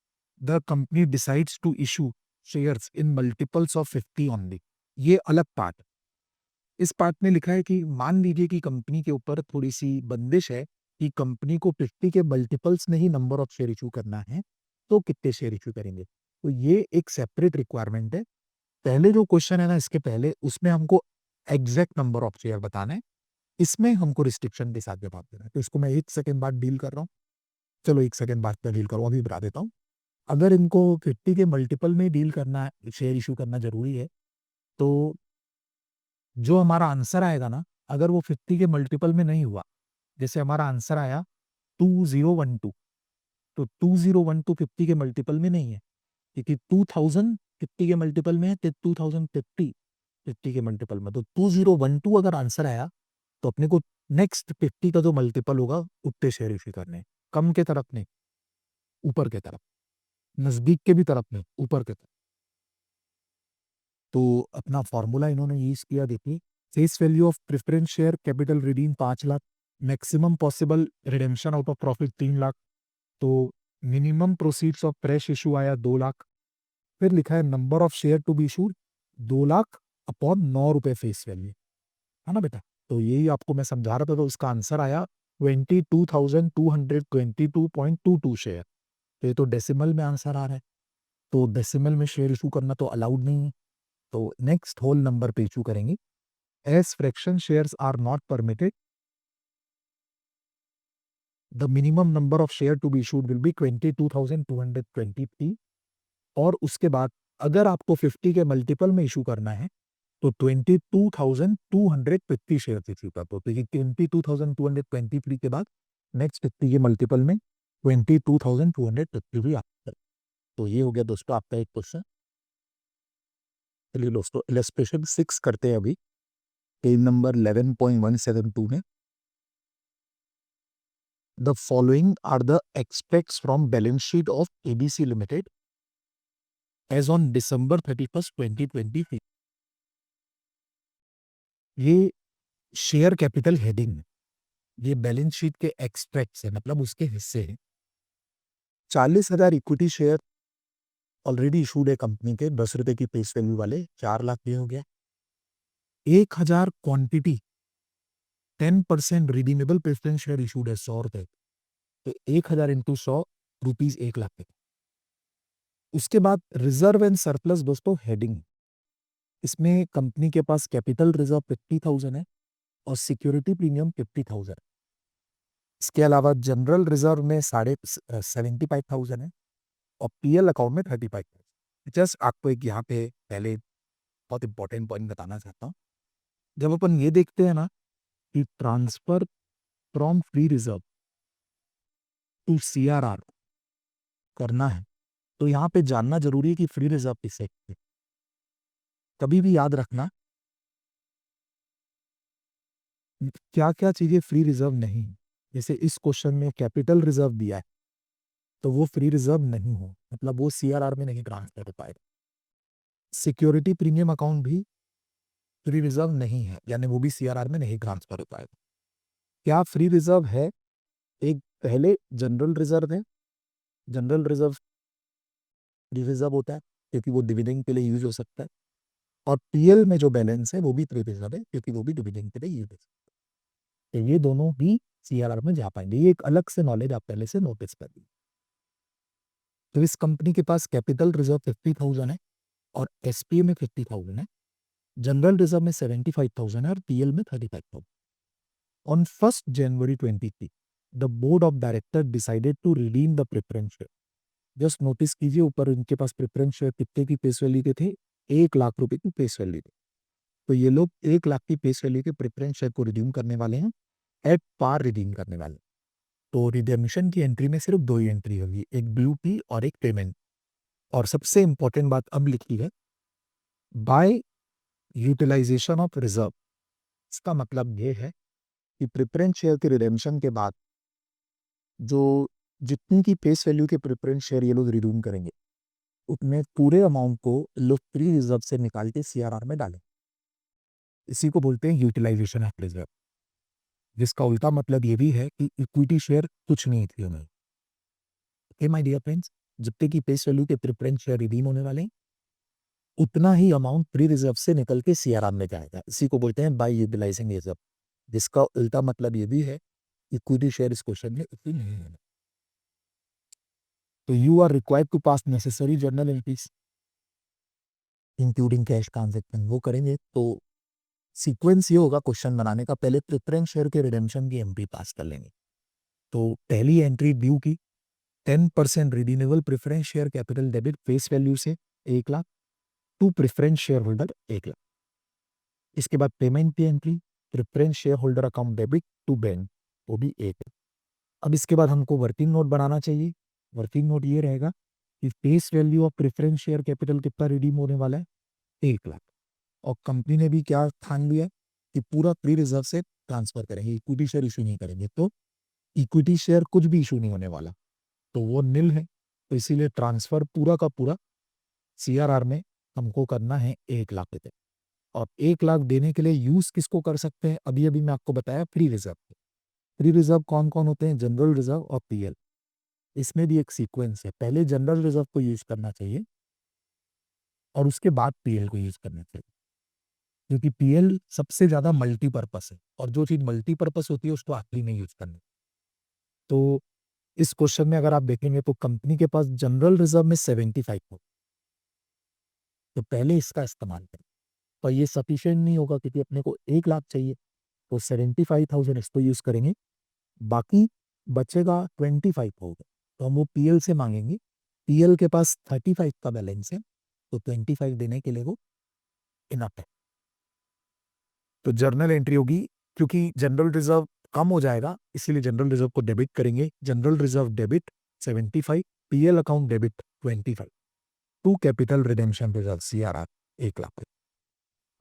the company decides to issue shares in multiples of 50 only. ये अलग पार्ट। इस पार्ट में लिखा है कि मान लीजिए कि कंपनी के ऊपर थोड़ी सी बंदिश है कि कंपनी को 50 के मल्टीपल्स में ही नंबर ऑफ शेयर इशू करना है, तो कितने शेयर इशू करेंगे। तो ये एक सेपरेट रिक्वायरमेंट है। पहले जो क्वेश्चन है ना इसके पहले, उसमें हमको एग्जैक्ट नंबर ऑफ शेयर बताना है, इसमें हमको रिस्ट्रिक्शन के साथ जवाब देना है। तो इसको मैं 1 सेकेंड बाद डील कर रहा हूँ। चलो 1 सेकेंड बाद में डील करूँ, अभी बता देता हूँ। अगर इनको 50 के मल्टीपल में डील करना है, शेयर इशू करना जरूरी है, तो जो हमारा आंसर आएगा ना, अगर वो 50 के मल्टीपल में नहीं हुआ, जैसे हमारा आंसर आया 2012, तो 2012 50 के मल्टीपल में नहीं है, क्योंकि 2000 50 के मल्टीपल में है, तो 2050 50 के मल्टीपल में। तो 2012 अगर आंसर आया तो अपने को नेक्स्ट 50 का जो मल्टीपल होगा उतने शेयर इश्यू करने हैं। कम के तरफ नहीं, ऊपर के तरफ, नजदीक के भी तरफ नहीं, ऊपर के तरफ। तो अपना फॉर्मूला इन्होंने यूज किया, देखिए, face value of preference share capital redeem 5 lakh, maximum possible redemption out of profit 3 lakh, तो minimum proceeds of fresh issue आया 2 लाख। फिर लिखा है number of share to be issued 2 lakh upon 9 रुपए फेस वैल्यू, है ना बेटा। तो यही आपको मैं समझा रहा था, तो इसका आंसर आया 22,222.22 शेयर। तो ये तो डेसिमल में आंसर आ रहा है, तो डेसिमल में शेयर इशू करना तो अलाउड नहीं है, तो नेक्स्ट होल नंबर पे इशू करेंगे। As fraction shares are not permitted, the minimum number of share to be issued will be 22,223। और उसके बाद अगर आपको 50 के मल्टीपल में इशू करना है तो 22,250 शेयर इशू कर दो। तो 22,223 के बाद नेक्स्ट 50 के मल्टीपल में 22,250 भी आता है। तो ये हो गया दोस्तों आपका एक क्वेश्चन। चलिए दोस्तों इलस्ट्रेशन 6 करते हैं अभी, पेज नंबर 11.172 में। The following are the expects from balance sheet of ABC limited as on December 31st 2023। ये शेयर कैपिटल हेडिंग है, ये बैलेंस शीट के एक्सट्रैक्ट्स है, मतलब उसके हिस्से हैं। 40,000 इक्विटी शेयर ऑलरेडी इशूड है कंपनी के, 10 रुपए की फेस वैल्यू वाले, 4 लाख ये हो गया। 1,000 quantity 10% redeemable preference share issued है 100 रुपए, तो 1,000 इंटू 100 रुपीज 1 लाख पे। उसके बाद रिजर्व एंड सरप्लस दोस्तों हेडिंग, इसमें कंपनी के पास कैपिटल रिजर्व 50,000 है और सिक्योरिटी प्रीमियम 50,000। इसके अलावा जनरल रिजर्व में 75,000 है और पीएल अकाउंट में 35,000। जस्ट आपको एक यहाँ पे पहले बहुत इंपॉर्टेंट पॉइंट बताना चाहता हूँ। जब अपन ये देखते हैं ना कि transfer from free reserve to CRR करना है, तो यहाँ पे जानना जरूरी है कि फ्री रिजर्व किसे कहते हैं। कभी भी याद रखना क्या क्या चीजें फ्री रिजर्व नहीं है। जैसे इस क्वेश्चन में कैपिटल रिजर्व दिया है, तो वो फ्री रिजर्व नहीं हो, मतलब वो सीआरआर में नहीं ट्रांसफर हो पाएगा। सिक्योरिटी प्रीमियम अकाउंट भी फ्री रिजर्व नहीं है, यानी वो भी सीआरआर में नहीं ट्रांसफर हो पाएगा। क्या फ्री रिजर्व है? एक पहले जनरल रिजर्व है। जनरल रिजर्व फ्री रिजर्व होता है क्योंकि वो डिविडेंड के लिए यूज हो सकता है, और पीएल में जो बैलेंस है वो भी फ्री रिजर्व है क्योंकि वो भी डिविडेंड के लिए यूज हो सकता है। तो ये दोनों भी सीआरआर में जा पाएंगे। ये एक अलग से नॉलेज आप पहले से नोटिस कर लीजिए। तो इस कंपनी के पास कैपिटल रिजर्व 50,000 है और एसपीए में 50,000 है, जनरल रिजर्व में 75,000 है और पीएल में 35,000। On 1st January 23 the board of director decided to redeem the preference share. Just notice कीजिए, ऊपर इनके पास प्रेफरेंस शेयर कितने की फेस वैल्यू के थे? 1 लाख रुपए की फेस वैल्यू थे। तो ये लोग 1 लाख की फेस वैल्यू के प्रेफरेंस शेयर को रिडीम करने वाले हैं, एट पार रिडीम करने वाले हैं। तो रिडेम्पशन की एंट्री में सिर्फ 2 ही एंट्री होगी, एक ब्लू पी और एक पेमेंट। और सबसे इंपॉर्टेंट बात अब लिखी है, बाय यूटिलाइजेशन ऑफ रिजर्व। इसका मतलब ये है कि प्रेफरेंस शेयर के रिडेम्पशन के बाद जो जितनी की फेस वैल्यू के प्रेफरेंस शेयर ये लोग रिडीम करेंगे, उतने पूरे अमाउंट को लोग फ्री रिजर्व से निकाल के सीआरआर में डालें। इसी को बोलते हैं यूटिलाइजेशन ऑफ रिजर्व, जिसका उल्टा मतलब ये भी है कि इक्विटी शेयर कुछ नहीं थी उन्हें। ओके माय डियर फ्रेंड्स, जितने की फेस वैल्यू के प्रेफरेंस शेयर रिडीम होने वाले हैं, उतना ही अमाउंट फ्री रिजर्व से निकल के सीआरआर में जाएगा। इसी को बोलते हैं बाय यूटिलाइजिंग रिजर्व, जिसका उल्टा मतलब ये भी है इक्विटी शेयर इस क्वेश्चन में उतनी नहीं है। तो you are required to pass necessary journal entries including cash transaction, वो करेंगे। तो सीक्वेंस ये होगा क्वेश्चन बनाने का, पहले प्रेफरेंस शेयर के रिडेम्पशन की एंट्री पास कर लेंगे। तो पहली एंट्री ड्यू की 10% redeemable preference share capital debit face value से 1 lakh to preference share holder 1 lakh. इसके बाद पेमेंट की entry, preference share holder account debit to bank, वो भी 1 लाख। अब इसके बाद हमको वर्किंग नोट बनाना चाहिए। वर्किंग नोट ये रहेगा कि face value of preference share capital कितना रिडीम होने वाला है? 1 लाख। और कंपनी ने भी क्या ठान लिया कि पूरा फ्री रिजर्व से ट्रांसफर करेंगे, इक्विटी शेयर इशू नहीं करेंगे। तो इक्विटी शेयर कुछ भी इशू नहीं होने वाला, तो वो नील है। तो इसीलिए ट्रांसफर पूरा का पूरा सीआरआर में हमको करना है 1 लाख रुपए। और 1 लाख देने के लिए यूज किसको कर सकते हैं? अभी अभी मैं आपको बताया फ्री रिजर्व। फ्री रिजर्व कौन कौन होते हैं? जनरल रिजर्व और पीएल। इसमें भी एक सीक्वेंस है, पहले जनरल रिजर्व को यूज करना चाहिए और उसके बाद पीएल को यूज करना चाहिए, क्योंकि पीएल सबसे ज्यादा मल्टीपर्पस है और जो चीज मल्टीपर्पस होती है उसको आखिरी में यूज करना। तो इस क्वेश्चन में अगर आप देखेंगे तो कंपनी के पास जनरल रिजर्व में 75 हो, तो पहले इसका इस्तेमाल करें। पर ये सफिशिएंट नहीं होगा क्योंकि अपने को 1 लाख चाहिए, तो 75,000 इसको यूज करेंगे, बाकी बचेगा 25 होगा, तो हम वो पीएल से मांगेंगे। पीएल के पास 35 का बैलेंस है, तो 25 देने के लिए वो इनफ है। तो जर्नल एंट्री होगी, क्योंकि जनरल रिजर्व कम हो जाएगा इसीलिए जनरल रिजर्व को डेबिट करेंगे। General reserve debit 75, PL account debit 25 to capital redemption reserve CRR 1 lakh.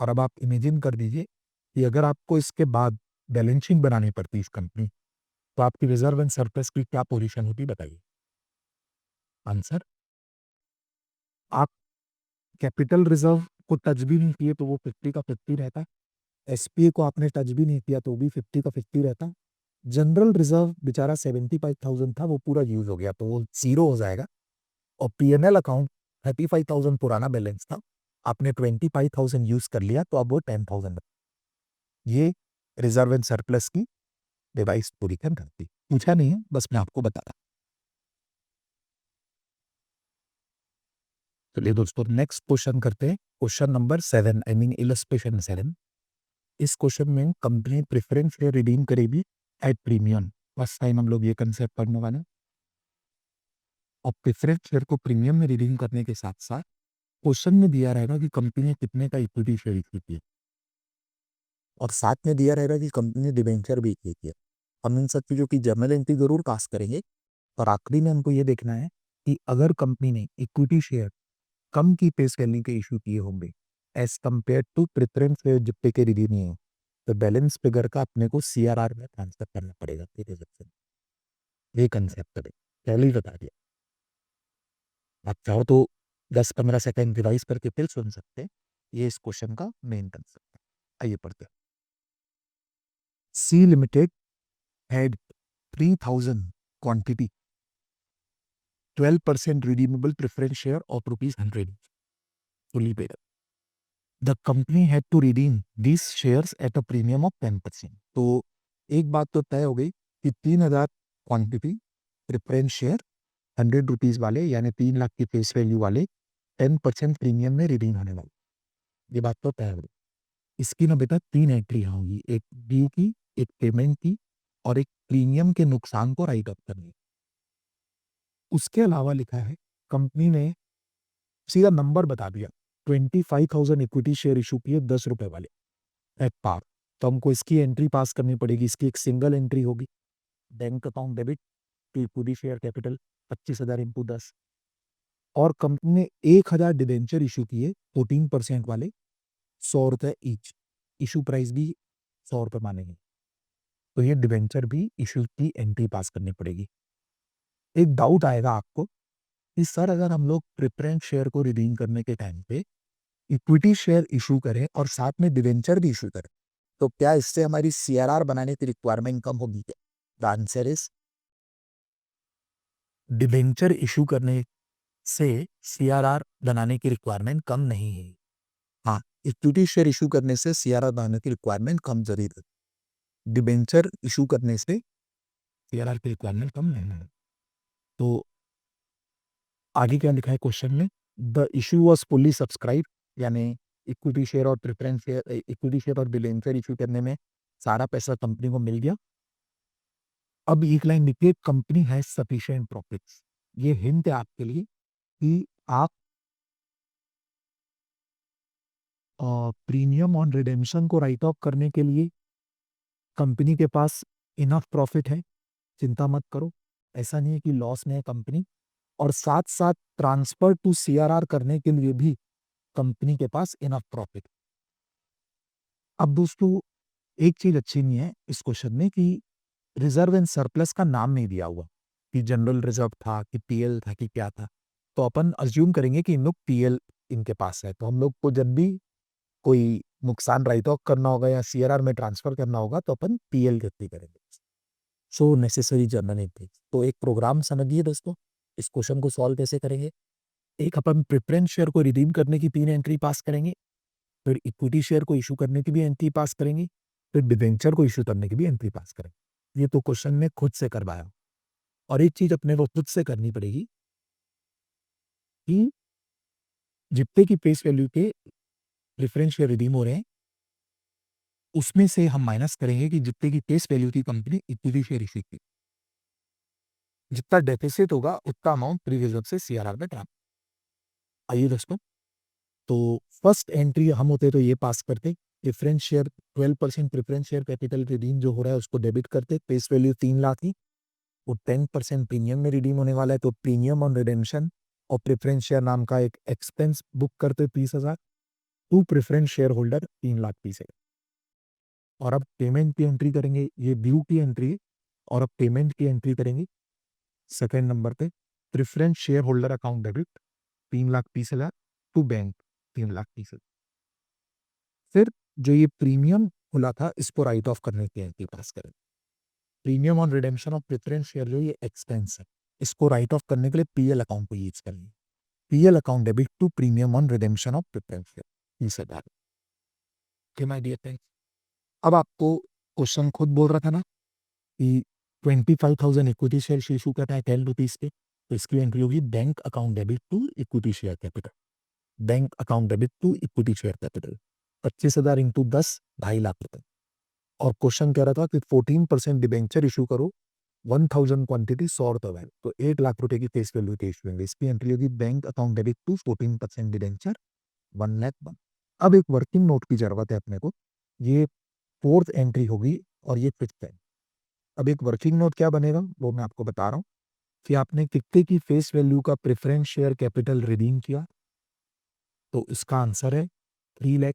और अब आप इमेजिन कर दीजिए कि अगर आपको इसके बाद बैलेंस शीट बनानी पड़ती इस कंपनी, तो आपकी रिजर्व एंड सरप्लस की क्या पोजीशन होती, बताइए। आंसर, आप कैपिटल रिजर्व को टच भी नहीं किए तो वो 50 का 50 रहता। एसपीए को आपने टच भी नहीं किया तो भी 50 का 50 रहता। जनरल रिजर्व बेचारा 75,000 था, वो पूरा यूज हो गया तो वो जीरो हो जाएगा। और पीएनएल अकाउंट 35,000 पुराना बैलेंस था, आपने 25,000 यूज कर लिया तो अब वो 10,000। ये रिजर्व एंड सरप्लस की डिवाइस पूरी कर करती। पूछा नहीं है, बस मैं आपको बता रहा। चलिए दोस्तों, नेक्स्ट क्वेश्चन करते हैं। Question number 7, I mean illustration 7। इस क्वेश्चन में कंपनी प्रेफरेंस शेयर रिडीम करेगी एट प्रीमियम। फर्स्ट टाइम हम लोग ये कंसेप्ट पढ़ने वाले हैं। और प्रेफरेंस शेयर को प्रीमियम में रिडीम करने के साथ साथ क्वेश्चन में दिया रहेगा कि कंपनी ने कितने का इक्विटी शेयर इश्यू किया, और साथ में दिया रहेगा कि कंपनी ने डिबेंचर भी इश्यू किया। हम इन सब चीज़ों की जर्नल एंट्री जरूर पास करेंगे, और आखिरी में हमको ये देखना है कि अगर कंपनी ने इक्विटी शेयर कम की फेस वैल्यू के इशू किए होंगे as compare to preference share जितने के रिडीम नहीं हो, तो बैलेंस फिगर का अपने को सीआरआर में ट्रांसफर करना पड़ेगा। ये कंसेप्ट है, पहले ही बता दिया। आप चाहो तो 10-15 सेकंड रिवाइज करके फिर सुन सकते हैं। ये इस क्वेश्चन का मेन कंसेप्ट है। आइए पढ़ते हैं। C limited had 3000 quantity 12% redeemable preference share of rupees 100 fully paid. The company had to redeem these shares at a premium of 10%. तो एक बात तो तय हो गई कि 3000 क्वांटिटी प्रेफरेंस शेयर 100 रुपीज वाले यानी 3 लाख की फेस वैल्यू वाले 10% प्रीमियम में रिडीम होने वाले, ये बात तो तय हो गई। इसकी ना बेटा 3 एंट्री होंगी, एक ड्यू की, एक पेमेंट की और एक प्रीमियम के नुकसान को राइट अप करनी। उसके अलावा लिखा है कंपनी ने सीधा नंबर बता दिया 25,000 इक्विटी शेयर इशू किए 10 रुपए वाले एट पार, तो हमको इसकी एंट्री पास करनी पड़ेगी। इसकी एक सिंगल एंट्री होगी, bank account debit to equity share capital 25,000 into 10, और कंपनी ने 1,000 डिबेंचर इशू किए 14% वाले 100 रुपए ईच, इशू प्राइस भी 100 रुपए मानेंगे, तो ये डिबेंचर भी इशू की एंट्री पास करनी पड़ेगी। एक डाउट आएगा आपको कि सर अगर हम लोग प्रेफरेंस शेयर को रिडीम करने के टाइम पे इक्विटी शेयर इशू करें और साथ में डिवेंचर भी इशू करें, तो क्या इससे हमारी सीआरआर बनाने की रिक्वायरमेंट कम होगी क्या? The answer is debenture issue करने से सीआरआर बनाने की रिक्वायरमेंट कम नहीं है। हाँ, इक्विटी शेयर इशू करने से सीआरआर बनाने की रिक्वायरमेंट कम जरूर है, डिवेंचर इशू करने से सीआरआर की रिक्वायरमेंट कम नहीं है। तो आगे क्या लिखा है क्वेश्चन में, the issue was fully subscribe, यानी इक्विटी शेयर और प्रेफरेंस शेयर, इक्विटी शेयर और डिबेंचर इशू करने में सारा पैसा कंपनी को मिल गया। अब एक लाइन लिखिए, कंपनी हैज सफिशिएंट प्रॉफिट्स। ये हिंट है आपके लिए कि आप प्रीमियम ऑन रिडेम्पशन को राइट ऑफ करने के लिए कंपनी के पास इनफ प्रॉफिट है, चिंता मत करो, ऐसा नहीं है कि लॉस में है कंपनी, और साथ साथ ट्रांसफर टू सीआरआर करने के लिए भी कंपनी के पास इनफ प्रॉफिट। अब दोस्तों एक चीज अच्छी नहीं है इस क्वेश्चन में कि रिजर्व एंड सरप्लस का नाम नहीं दिया हुआ कि जनरल रिजर्व था कि पीएल था कि क्या था, तो अपन अज्यूम करेंगे कि इन लोग पीएल इनके पास है, तो हम लोग को जब भी कोई नुकसान राइट ऑफ करना होगा या सीआरआर में ट्रांसफर करना होगा तो अपन पीएल गति करेंगे। सो नेसेसरी जर्नल एंट्री। तो एक प्रोग्राम समझिए दोस्तों, इस क्वेश्चन को सॉल्व कैसे करेंगे। एक अपन प्रेफरेंस शेयर को रिडीम करने की 3 एंट्री पास करेंगे, फिर इक्विटी शेयर को इशू करने की भी एंट्री पास करेंगे, फिर डिबेंचर को इशू करने की भी एंट्री पास करेंगे। ये तो क्वेश्चन ने खुद से करवाया। और एक चीज अपने को खुद से करनी पड़ेगी कि जितने की फेस वैल्यू के प्रेफरेंस शेयर रिडीम हो रहे हैं उसमें से हम माइनस करेंगे कि जितने की फेस वैल्यू की कंपनी इक्विटी शेयर इशू की, जितना डेफिसिट होगा उतना अमाउंट प्री रिजर्व से सीआरआर में ट्रांसफर। आइए दोस्तों, तो फर्स्ट एंट्री हम होते तो ये पास करते, preference share 12% preference share capital redeem जो हो रहा है उसको डेबिट करते, फेस वैल्यू 3 लाख की, वो 10% प्रीमियम में रिडीम होने वाला है, तो प्रीमियम ऑन रिडेम्पशन और प्रेफरेंस शेयर नाम का एक एक्सपेंस बुक करते 30,000 to preference share holder 3 lakh 30,000। और अब पेमेंट की एंट्री करेंगे, ये ड्यू की एंट्री, और अब पेमेंट की एंट्री करेंगे सेकेंड नंबर पे, preference share holder account debit 3,30,000 to bank 3,30,000। फिर जो ये प्रीमियम खुला था इसको राइट ऑफ करने की एंट्री पास करें, premium on redemption of preference share जो ये एक्सपेंस है इसको राइट ऑफ करने के लिए पीएल अकाउंट को यूज करेंगे, PL account debit to premium on redemption of preference share 30,000। My dear friends, अब आपको क्वेश्चन खुद बोल रहा था ना कि 25,000 इक्विटी शेयर इशू करना है 10 रुपीज पे, तो इसकी एंट्री होगी bank account debit to equity share capital, bank account debit to equity share capital 25,000 into 10 2.5 lakh रुपए। और क्वेश्चन कह रहा था कि 14% डिबेंचर इशू करो 1000 क्वांटिटी 100 रुपए वैल्यू, तो 1 लाख रुपए की फेस वैल्यू के इशू होंगे, इसकी एंट्री होगी bank account debit to 14% debenture 1 lakh 1। अब एक वर्किंग नोट की जरूरत है अपने को, ये फोर्थ एंट्री होगी और ये फिफ्थ है। अब एक वर्किंग नोट क्या बनेगा वो मैं आपको बता रहा हूँ कि आपने कितने की फेस वैल्यू का प्रेफरेंस शेयर कैपिटल रिडीम किया, तो इसका आंसर है 3 लाख,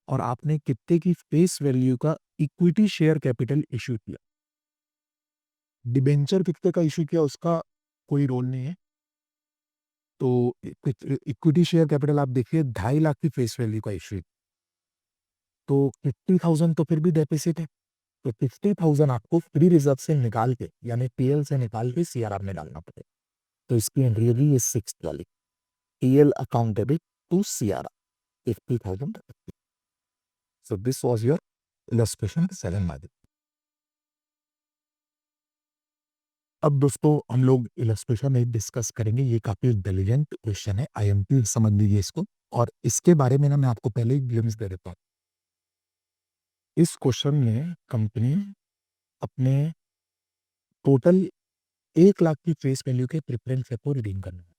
और आपने कितने की फेस वैल्यू का इक्विटी शेयर कैपिटल इशू किया, डिबेंचर कितने का इशू किया उसका कोई रोल नहीं है, तो इक्विटी शेयर कैपिटल आप देखिए 2.5 लाख की फेस वैल्यू का इशू, तो 50,000 तो फिर भी डेफिसिट है, तो 50,000 आपको फ्री रिजर्व से निकाल के यानी पीएल से निकाल के सीआरआर में डालना पड़ेगा। तो इसकी एंट्री होगी ये 6 वाली, PL account debit to CRR 50,000। So this was your illustration 7 margin. अब दोस्तों हम लोग इलस्ट्रेशन में डिस्कस करेंगे, ये काफी इंटेलिजेंट क्वेश्चन है, आईएमपी समझ लीजिए इसको, और इसके बारे में ना मैं आपको पहले ही ग्लिम्स दे देता हूँ। इस क्वेश्चन में कंपनी अपने टोटल 1,00,000 की फेस वैल्यू के प्रेफरेंस शेयर को रिडीम करना है।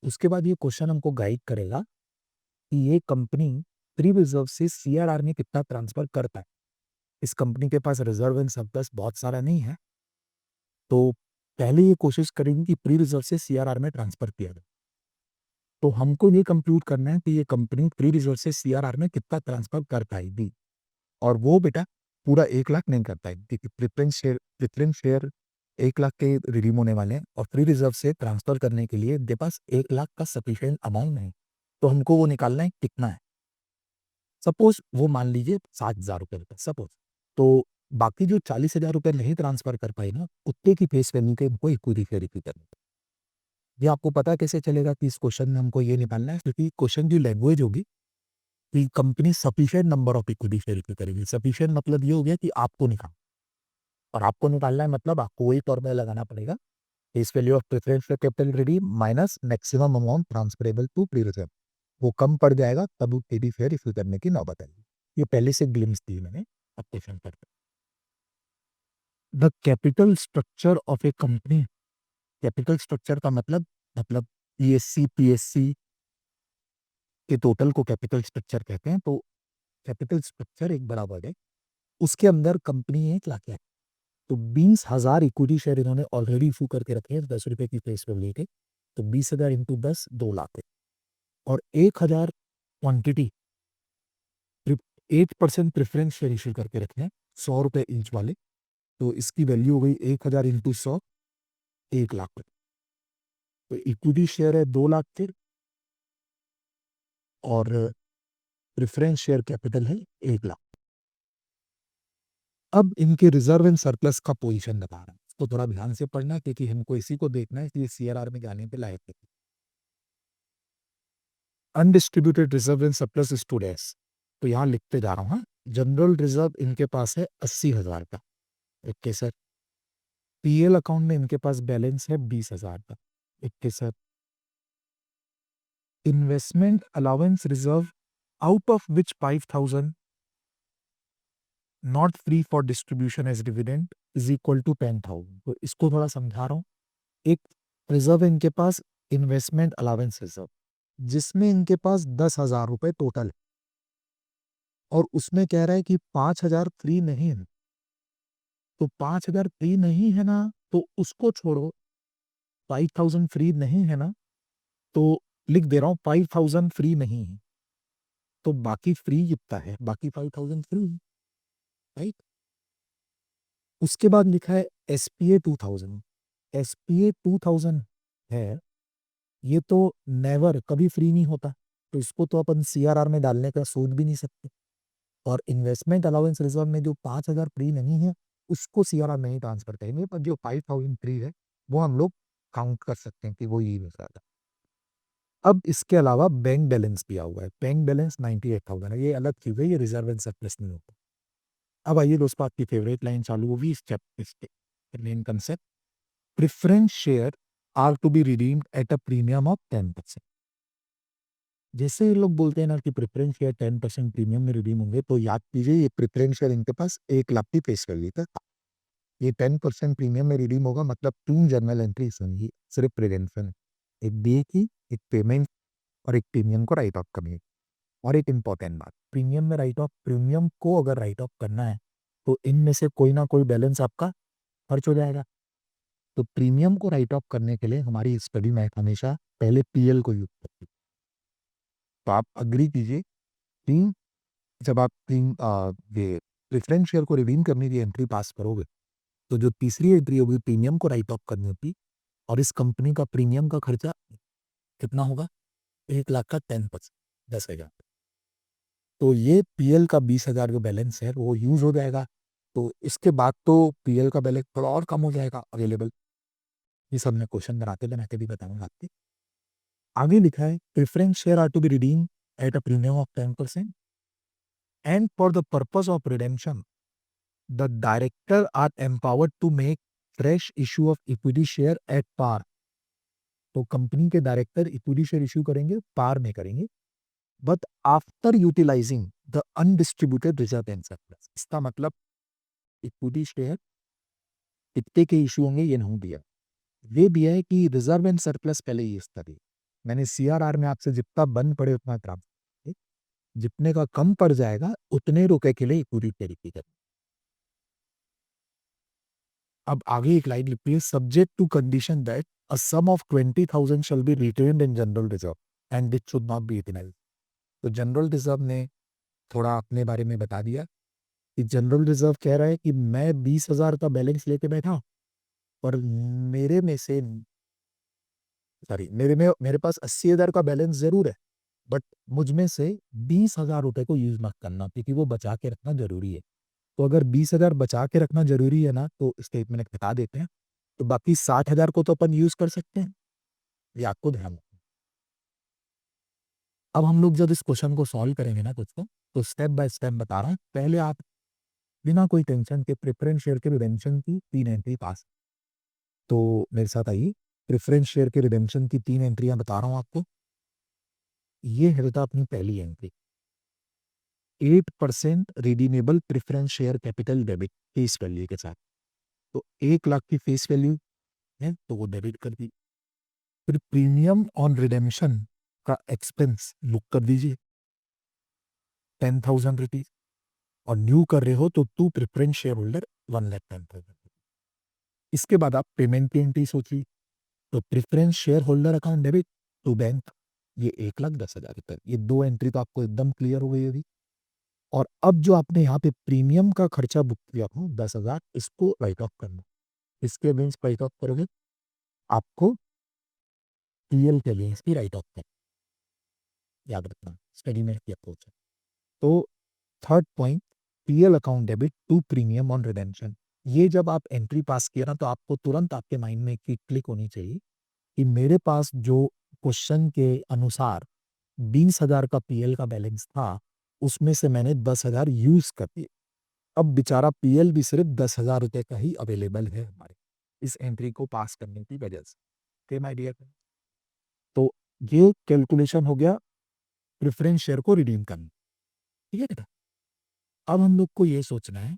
उसके बाद ये क्वेश्चन हमको गाइड करेगा कि ये कंपनी फ्री रिजर्व से सीआरआर में कितना ट्रांसफर करता है। इस कंपनी के पास रिजर्व एंड सरप्लस बहुत सारा नहीं है, तो पहले ये कोशिश करेगी कि प्री रिजर्व से सीआरआर में ट्रांसफर किया जाए। तो हमको ये कंप्यूट करना है कि ये कंपनी प्री रिजर्व से सीआरआर में कितना ट्रांसफर कर पाएगी, और वो बेटा पूरा 1,00,000 नहीं कर पाएगी, क्योंकि प्रेफरेंस शेयर 1,00,000 के रिडीम होने वाले हैं, और फ्री रिजर्व से ट्रांसफर करने के लिए इनके पास 1,00,000 का सफिशिएंट अमाउंट नहीं। तो हमको वो निकालना है कितना है। सपोज वो मान लीजिए 7,000 रुपये का सपोज, तो बाकी जो 40,000 रुपये नहीं ट्रांसफर कर पाए ना, उतने की फेस वैल्यू के हमको इक्विटी शेयर इश्यू करना है। ये आपको पता कैसे चलेगा कि इस क्वेश्चन में हमको ये निकालना है, क्योंकि क्वेश्चन की लैंग्वेज होगी कि company sufficient number of equity share issue करेगी। सफिशिएंट मतलब ये हो गया कि आपको निकालना, और आपको निकालना है मतलब आपको वही फॉर्मूला लगाना पड़ेगा, face value of preference share capital redeem minus maximum amount transferable to free reserve. वो कम पड़ जाएगा तब इक्विटी शेयर इश्यू करने की नौबत आएगी। ये पहले से ग्लिम्स दी मैंने, अब क्वेश्चन करते हैं। The capital structure of A company. Capital structure का मतलब ईएससी पीएससी के टोटल को कैपिटल स्ट्रक्चर कहते हैं। तो कैपिटल स्ट्रक्चर एक बड़ा वर्ड है, उसके अंदर कंपनी 1,00,000 है, तो 20,000 इक्विटी शेयर इन्होंने ऑलरेडी इशू करके रखे हैं 10 रुपए की फेस वैल्यू के, तो 20,000 इंटू 10 2,00,000 है, और 1,000 क्वांटिटी 8% प्रेफरेंस शेयर इशू करके रखे हैं 100 रुपए ईच वाले, तो इसकी वैल्यू हो गई 1,000 इंटू 100 1,00,000। तो इक्विटी शेयर है 2,00,000 के, और प्रेफरेंस शेयर कैपिटल है 1,00,000। अब इनके रिजर्व एंड सरप्लस का पोजीशन बता रहा है, इसको थोड़ा ध्यान से पढ़ना, क्योंकि हमको इसी को देखना है कि ये सीआरआर में जाने पे लायक है। Undistributed reserve and surplus stood as, तो यहाँ लिखते जा रहा हूँ। हाँ, जनरल रिजर्व इनके पास है 80,000 का, ओके सर। पीएल अकाउंट में इनके पास बैलेंस है 20,000 का, okay sir. Investment allowance reserve out of which 5,000 not free for distribution as dividend is equal to 10,000। तो इसको थोड़ा समझा रहा हूँ। एक रिजर्व इनके पास इन्वेस्टमेंट अलाउंस रिजर्व, जिसमें इनके पास 10,000 रुपए टोटल है, और उसमें कह रहा है कि 5,000 फ्री नहीं है। तो 5,000 फ्री नहीं है ना, तो उसको छोड़ो, 5,000 फ्री नहीं है ना, तो लिख दे रहा हूं 5,000 फ्री नहीं है, तो बाकी फ्री कितना है, बाकी 5,000 फ्री, राइट। उसके बाद लिखा है एसपीए 2,000। एसपीए 2,000 है, ये तो नेवर कभी फ्री नहीं होता, तो इसको तो अपन सीआरआर में डालने का सोच भी नहीं सकते। और इन्वेस्टमेंट अलाउंस रिजर्व में जो 5,000 फ्री नहीं है, उसको सीआरआर में ही ट्रांसफर करेंगे, पर जो 5,000 फ्री है वो हम लोग काउंट कर सकते हैं कि वो यही हो। अब इसके अलावा बैंक बैलेंस दिया हुआ है, बैंक बैलेंस 98,000 है, ये अलग चीज है, ये रिजर्व एंड सरप्लस नहीं होता। अब आइए दोस्तों, आपकी फेवरेट लाइन चालू होगी इस चैप्टर के main concept. Preference share are to be redeemed at a premium of 10%। जैसे ये लोग बोलते हैं ना कि प्रेफरेंस शेयर 10% प्रीमियम में रिडीम होंगे, तो याद कीजिए ये प्रेफरेंस शेयर इनके पास 1,00,000 की फेस वैल्यू था, ये 10% प्रीमियम में रिडीम होगा, मतलब 2 जर्नल एंट्री होंगी, सिर्फ प्रिडेंशन, एक डी की, एक पेमेंट, और एक प्रीमियम को राइट ऑफ करनी है। और एक इंपॉर्टेंट बात, प्रीमियम में राइट ऑफ, प्रीमियम को अगर राइट ऑफ करना है तो इनमें से कोई ना कोई बैलेंस आपका खर्च हो जाएगा। तो प्रीमियम को राइट ऑफ करने के लिए हमारी स्टडी में हमेशा पहले पीएल को यूज करती है। तो आप अग्री कीजिए कि जब आप ये प्रेफरेंस शेयर को रिडीम करने की एंट्री पास करोगे, तो जो तीसरी एंट्री होगी प्रीमियम को राइट ऑफ करनी होती, और इस कंपनी का प्रीमियम का खर्चा कितना होगा, 1,00,000 का 10%, 10,000। तो ये पीएल का 20,000 जो बैलेंस है वो यूज हो जाएगा। तो इसके बाद तो पीएल का बैलेंस थोड़ा और कम हो जाएगा अवेलेबल। ये सब मैं क्वेश्चन बनाते बनाते भी बताऊंगा आपके। आगे लिखा है preference share are to be redeem at a premium of 10% and for the purpose of redemption the director are empowered to make fresh issue of equity share at par. तो कंपनी के डायरेक्टर इक्विटी शेयर इशू करेंगे, पार में करेंगे, but after utilising the undistributed reserve and surplus. इसका मतलब इक्विटी शेयर कितने के इशू होंगे ये नहीं दिया, ये दिया है कि रिजर्व एंड सरप्लस पहले ही इसका दिया। मैंने सीआरआर में आपसे जितना बंद पड़े उतना ट्रांसफर, जितने का कम पड़ जाएगा उतने रुपए के लिए इक्विटी टेरिफी कर। अब आगे एक लाइन लिखी है subject to condition that a sum of 20,000 shall be retained in general reserve and it should not be utilised. तो जनरल रिजर्व ने थोड़ा अपने बारे में बता दिया कि जनरल रिजर्व कह रहा है कि मैं 20,000 का बैलेंस लेके बैठा और मेरे में से सॉरी मेरे पास 80,000 का बैलेंस जरूर है, बट मुझ में से 20,000 रुपए को यूज मत करना क्योंकि वो बचा के रखना जरूरी है। तो अगर 20,000 बचा के रखना जरूरी है ना तो स्टेटमेंट बता देते हैं, तो बाकी 60,000 को तो अपन यूज कर सकते हैं। ये आपको ध्यान रखना। अब हम लोग जब इस क्वेश्चन को सॉल्व करेंगे ना कुछ को, तो स्टेप बाय स्टेप बता रहा हूँ। पहले आप बिना कोई टेंशन के प्रेफरेंस शेयर के रिडेम्पशन की 3 एंट्री पास। तो मेरे साथ आइए, प्रेफरेंस शेयर के रिडेम्पशन की 3 एंट्रियां बता रहा हूँ आपको। ये है बेटा अपनी पहली entry, 8% redeemable preference share capital debit face value के साथ। तो 1 लाख की फेस वैल्यू है तो वो डेबिट कर दी। फिर प्रीमियम ऑन रिडेम्पशन का एक्सपेंस बुक कर दीजिए 10,000 रुपीज, और न्यू कर रहे हो तो टू प्रेफरेंस शेयर होल्डर 1,10,000। इसके बाद आप पेमेंट की एंट्री सोचिए। तो preference share holder account debit to bank, ये 1,10,000 रुपए। ये 2 एंट्री तो आपको एकदम क्लियर हो गई अभी। और अब जो आपने यहाँ पे प्रीमियम का खर्चा बुक किया हो 10,000, इसको राइट ऑफ करना। इसके अगेंस्ट राइट ऑफ करोगे, आपको पीएल के अगेंस्ट भी राइट ऑफ करना, याद रखना, स्टडी में की अप्रोच है। तो third point, PL account debit to premium on redemption. ये जब आप एंट्री पास किया ना तो आपको तुरंत आपके माइंड में एक क्लिक होनी चाहिए कि मेरे पास जो क्वेश्चन के अनुसार 20,000 का पीएल का बैलेंस था उसमें से मैंने 10,000 यूज कर दिए। अब बेचारा पीएल भी सिर्फ 10,000 रुपए का ही अवेलेबल है हमारे इस एंट्री को पास करने की वजह से। Same idea. तो ये कैलकुलेशन हो गया प्रेफरेंस शेयर को रिडीम करना। ठीक है बेटा, अब हम लोग को ये सोचना है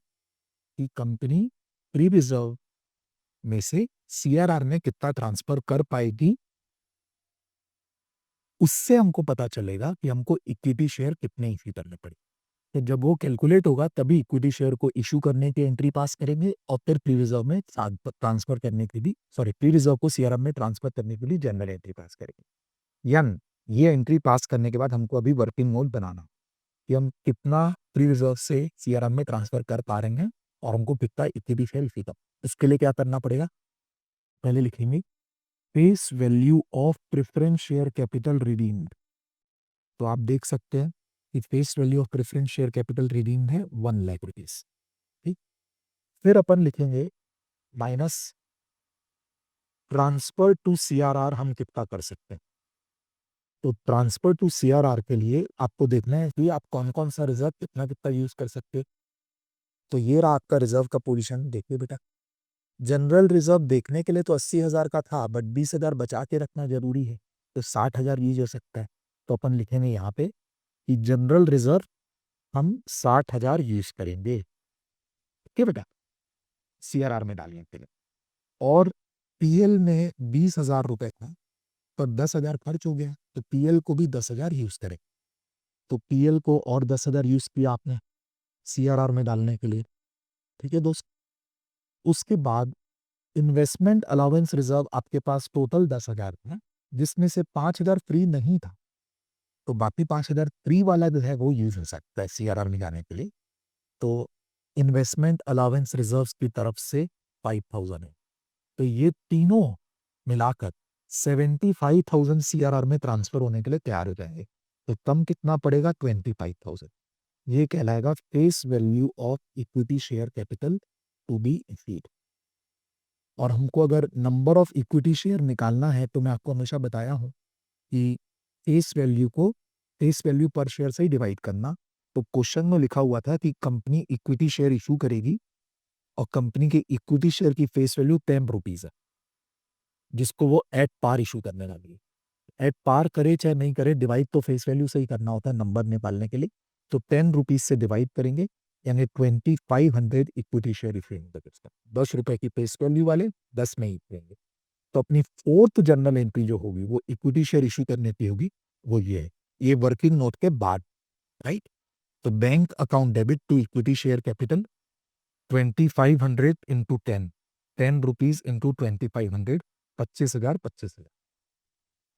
कि कंपनी प्री रिजर्व में से सीआरआर में कितना ट्रांसफर कर पाएगी। उससे हमको पता चलेगा कि हमको इक्विटी शेयर कितने इश्यू करने पड़े। तो जब वो कैलकुलेट होगा तभी इक्विटी शेयर को इशू करने की एंट्री पास करेंगे और फिर प्री रिजर्व में ट्रांसफर करने के लिए प्री रिजर्व को सीआरआर में ट्रांसफर करने के लिए जनरल एंट्री पास करेंगे। यानी ये एंट्री पास करने के बाद हमको अभी वर्किंग नोट बनाना कि हम कितना प्री रिजर्व से सीआरआर में ट्रांसफर कर पा रहे हैं और हमको कितना इक्विटी शेयर इशू करना। इसके लिए क्या करना पड़ेगा, पहले लिखेंगे face value of preference share capital redeemed. तो आप देख सकते हैं कि face value of preference share capital redeemed है 1,00,000 रुपीज। ठीक, फिर अपन लिखेंगे माइनस ट्रांसफर टू सीआरआर हम कितना कर सकते हैं। तो ट्रांसफर टू सीआरआर के लिए आपको देखना है कि आप कौन कौन सा रिजर्व कितना कितना यूज कर सकते हैं। तो ये रहा आपका रिजर्व का पोजीशन, देखिए बेटा। जनरल रिजर्व देखने के लिए तो 80,000 का था, बट 20,000 बचा के रखना जरूरी है, तो 60,000 यूज हो सकता है। तो अपन लिखेंगे यहाँ पे कि जनरल रिजर्व हम 60,000 यूज करेंगे। ठीक है बेटा, सीआरआर में डालने के लिए। और पीएल में 20,000 रुपए था पर 10,000 खर्च हो गया, तो पीएल को भी 10,000 यूज करें। तो पीएल को और 10,000 यूज किया आपने सीआरआर में डालने के लिए। ठीक है दोस्त, उसके बाद इन्वेस्टमेंट अलाउंस रिजर्व आपके पास टोटल 10,000 था, जिसमें से 5,000 फ्री नहीं था, तो बाकी 5,000 फ्री वाला जो है वो यूज हो सकता है सीआरआर में जाने के लिए। तो इन्वेस्टमेंट अलाउंस रिजर्व्स की तरफ से 5,000 है। तो ये तीनों मिलाकर 75,000 सीआरआर में ट्रांसफर होने के लिए तैयार हो जाएंगे। तो कम कितना पड़ेगा, 25,000। ये कहलाएगा face value of equity share capital to be issued. और हमको अगर नंबर ऑफ इक्विटी शेयर निकालना है तो मैं आपको हमेशा बताया हूं कि फेस वैल्यू को फेस वैल्यू पर शेयर से ही डिवाइड करना। तो क्वेश्चन में लिखा हुआ था कि कंपनी इक्विटी शेयर इशू करेगी और कंपनी के इक्विटी शेयर की फेस वैल्यू 10 रुपीज है, जिसको वो एट पार इशू करने वाली है। एट पार करे चाहे नहीं करे, डिवाइड तो फेस वैल्यू से ही करना होता है नंबर निकालने के लिए। तो 10 रुपीज से डिवाइड करेंगे, यानी 2500 इक्विटी शेयर इशू होंगे। 10 रुपए की फेस वैल्यू वाले 10 में ही देंगे। तो अपनी फोर्थ जर्नल एंट्री जो होगी वो इक्विटी शेयर इशू करने की होगी, वो ये है, ये वर्किंग नोट के बाद, राइट। तो bank account debit to equity share capital 2500 into 10 rupees into 2500, 25,000 25,000।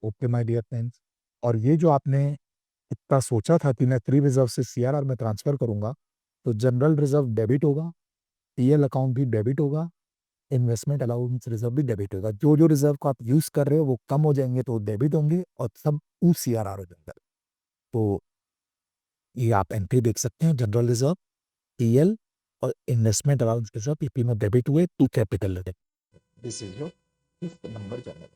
Okay my dear friends. और ये जो आपने इतना सोचा था कि मैं फ्री रिजर्व से सीआरआर में ट्रांसफर करूंगा, तो जनरल रिजर्व डेबिट होगा, टीएल अकाउंट भी डेबिट होगा, इन्वेस्टमेंट अलाउंस रिजर्व भी डेबिट होगा। जो जो रिजर्व को आप यूज कर रहे हो वो कम हो जाएंगे तो डेबिट होंगे, और सब सीआरआर हो जाएगा। तो ये आप एंट्री देख सकते हैं, जनरल रिजर्व, टीएल और इन्वेस्टमेंट अलाउंस रिजर्व, ये तीनों डेबिट हुए to capital. This is your fifth number general.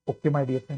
Okay my dear friends,